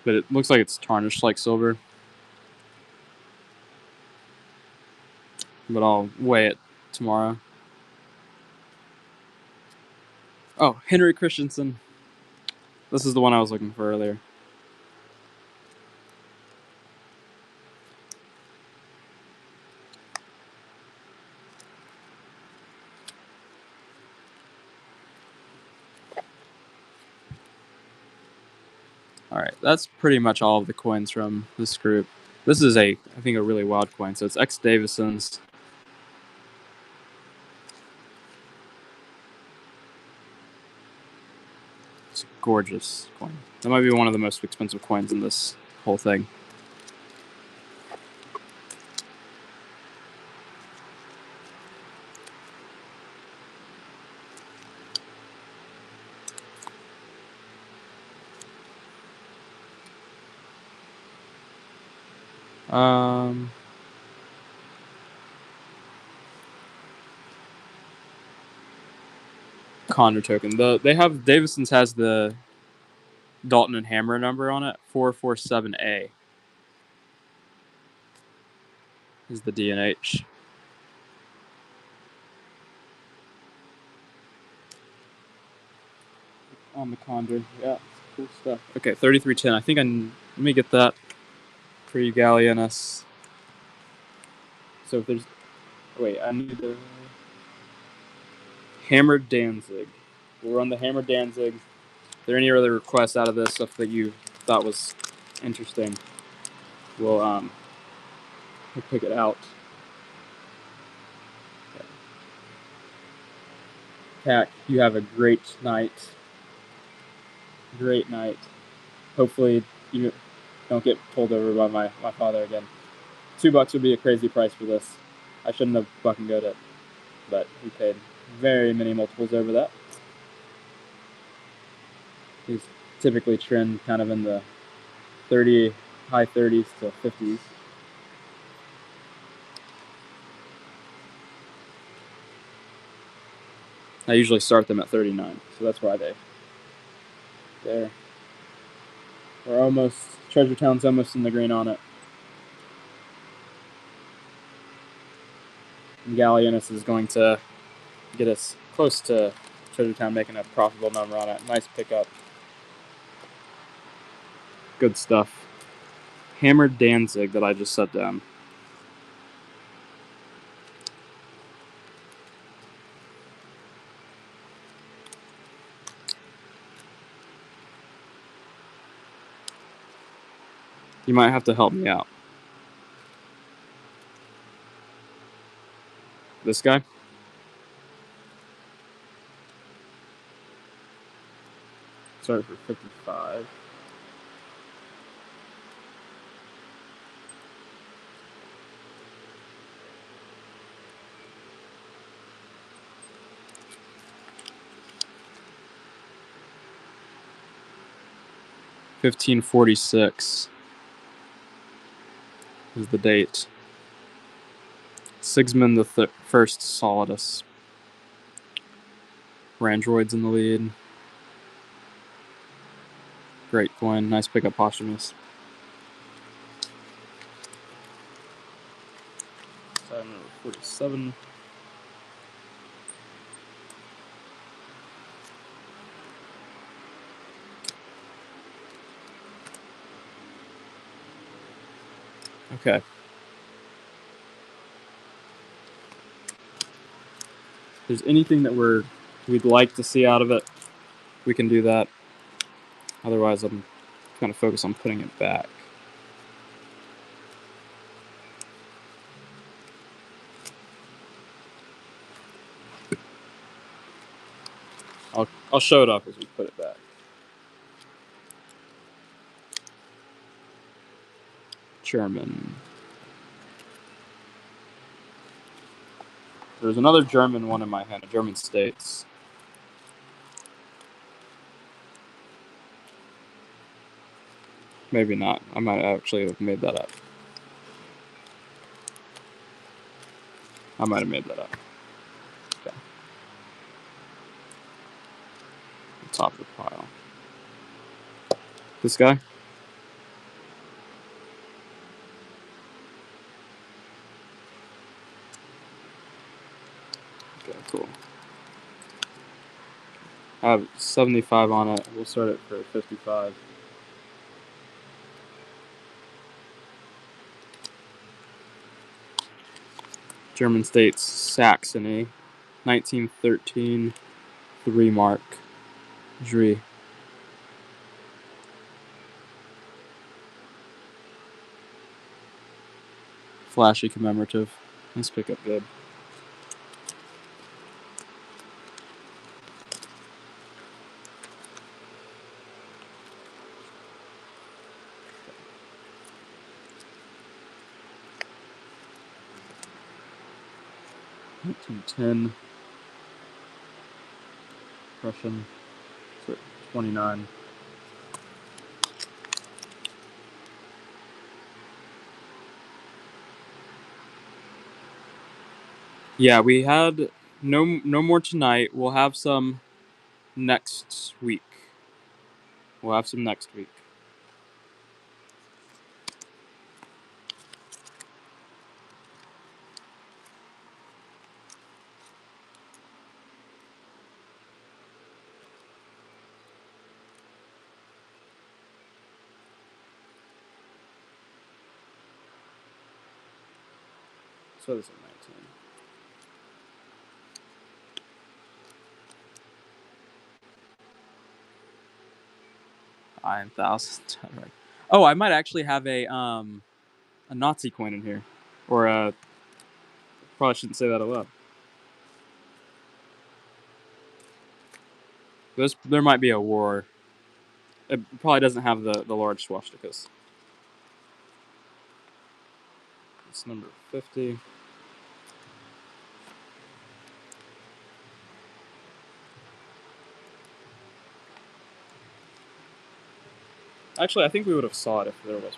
Speaker 1: But it looks like it's tarnished like silver. But I'll weigh it tomorrow. Oh, Henry Christensen. This is the one I was looking for earlier. All right, that's pretty much all of the coins from this group. This is I think, a really wild coin. So it's X Davison's. It's a gorgeous coin. That might be one of the most expensive coins in this whole thing. Condor token. Davison's has the Dalton and Hammer number on it. 447A is the DNH. On the Condor, yeah, cool stuff. Okay, 3310. I think let me get that for you, Gallienus. So if there's, wait, I need the Hammered Danzig. We'll run the Hammered Danzig. If there are any other requests out of this, stuff that you thought was interesting, we'll pick it out. Okay. Cat, you have a great night. Great night. Hopefully you don't get pulled over by my father again. $2 would be a crazy price for this. I shouldn't have fucking got it. But but he paid very many multiples over that. He's typically trend kind of in the high 30s to 50s. I usually start them at 39, so that's why we're almost, Treasure Town's almost in the green on it. And Gallienus is going to get us close to Treasure Town making a profitable number on it. Nice pickup. Good stuff. Hammered Danzig that I just set down. You might have to help me out. This guy? Sorry for 55. $15.46 is the date. Sigismund the First Solidus. Randroid's in the lead. Great coin. Nice pickup, Posthumous. 47. Okay. If there's anything that we'd like to see out of it, we can do that. Otherwise, I'm kind of focused on putting it back. I'll show it off as we put it back. German. There's another German one in my hand, German States. Maybe not. I might actually have made that up. I might have made that up. Okay. The top of the pile. This guy? Okay, cool. I have 75 on it. We'll start it for 55. German States, Saxony, 1913, 3 mark, Dre. Flashy commemorative. Nice pickup, good. $19.10. Russian. 29. Yeah, we had no more tonight. We'll have some next week. We'll have some next week. So this is 19. $9,000. Right. Oh, I might actually have a Nazi coin in here, or probably shouldn't say that aloud. There might be a war. It probably doesn't have the large swastikas. It's number 50. Actually, I think we would have saw it if there was one.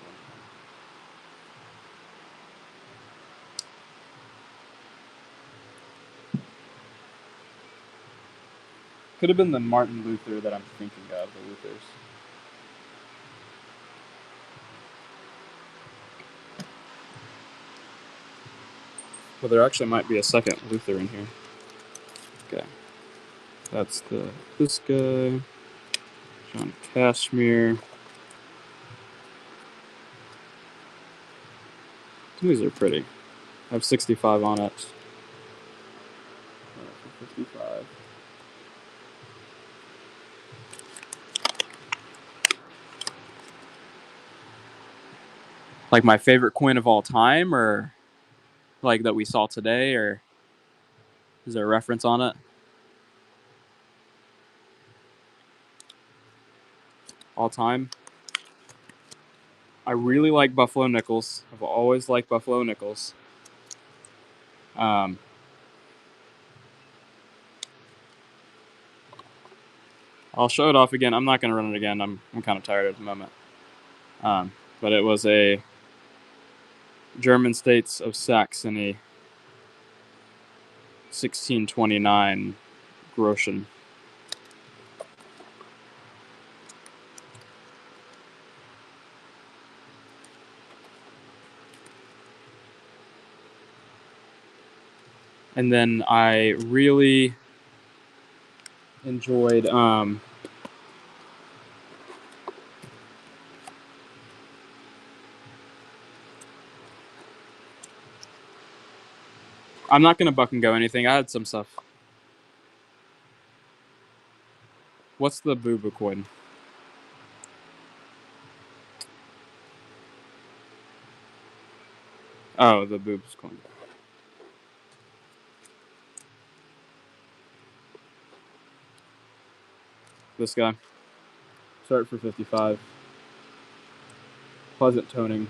Speaker 1: Could have been the Martin Luther that I'm thinking of, the Luthers. Well, there actually might be a second Luther in here. Okay. That's this guy. John Cashmere. These are pretty. I have 65 on it. 55. Like my favorite Quinn of all time, or like that we saw today, or is there a reference on it? All time. I really like Buffalo Nickels. I've always liked Buffalo Nickels. I'll show it off again. I'm not going to run it again. I'm kind of tired at the moment. But it was a German States of Saxony 1629 Groschen. And then I really enjoyed I'm not going to buck and go anything. I had some stuff. What's the Boo coin? Oh, the Boobs coin. This guy. Start for 55. Pleasant toning.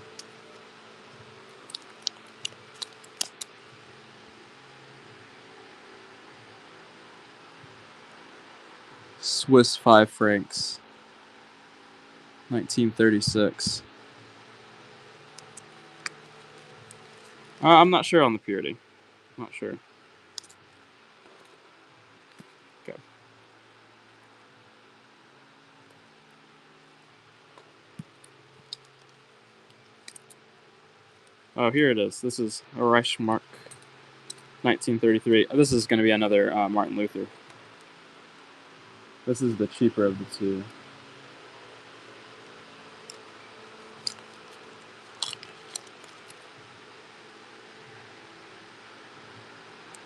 Speaker 1: Swiss 5 francs. 1936. I'm not sure on the purity. Not sure. Okay. Oh, here it is. This is a Reichsmark 1933. This is going to be another Martin Luther. This is the cheaper of the two.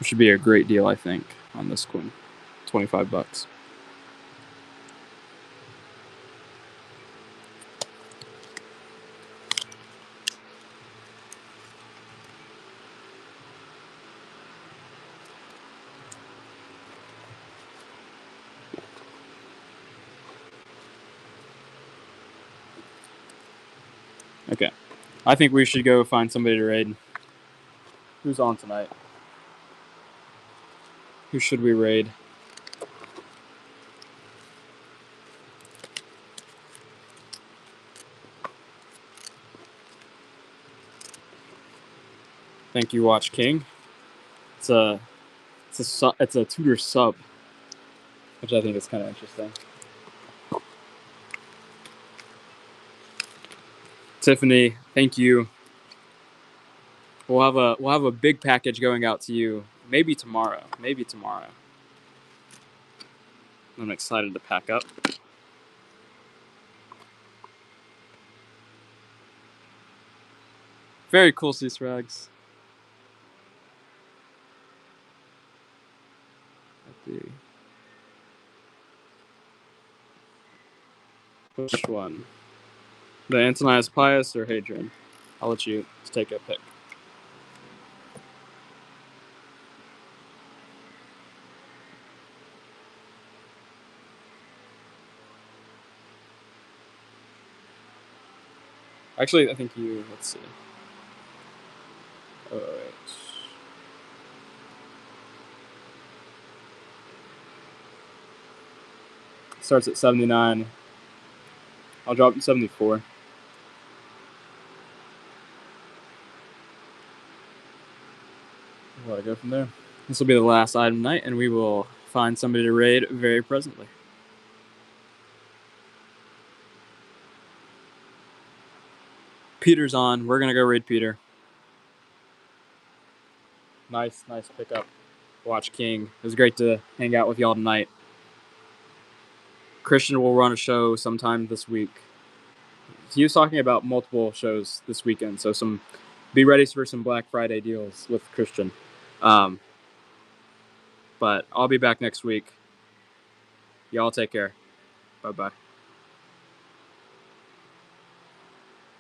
Speaker 1: It should be a great deal, I think, on this coin. $25. Okay. I think we should go find somebody to raid. Who's on tonight? Who should we raid? Thank you, Watch King. It's a Tudor sub, which I think is kind of interesting. Tiffany, thank you. We'll have a big package going out to you maybe tomorrow. I'm excited to pack up. Very cool, Cease Rags. Which one? The Antonius Pius or Hadrian? I'll let you take a pick. Actually, I think you. Let's see. Oh, wait. Starts at 79. I'll drop in 74. We'll let it go from there. This will be the last item tonight, and we will find somebody to raid very presently. Peter's on. We're gonna go raid Peter. Nice pickup. Watch King. It was great to hang out with y'all tonight. Christian will run a show sometime this week. He was talking about multiple shows this weekend, so be ready for some Black Friday deals with Christian. But I'll be back next week. Y'all take care. Bye-bye.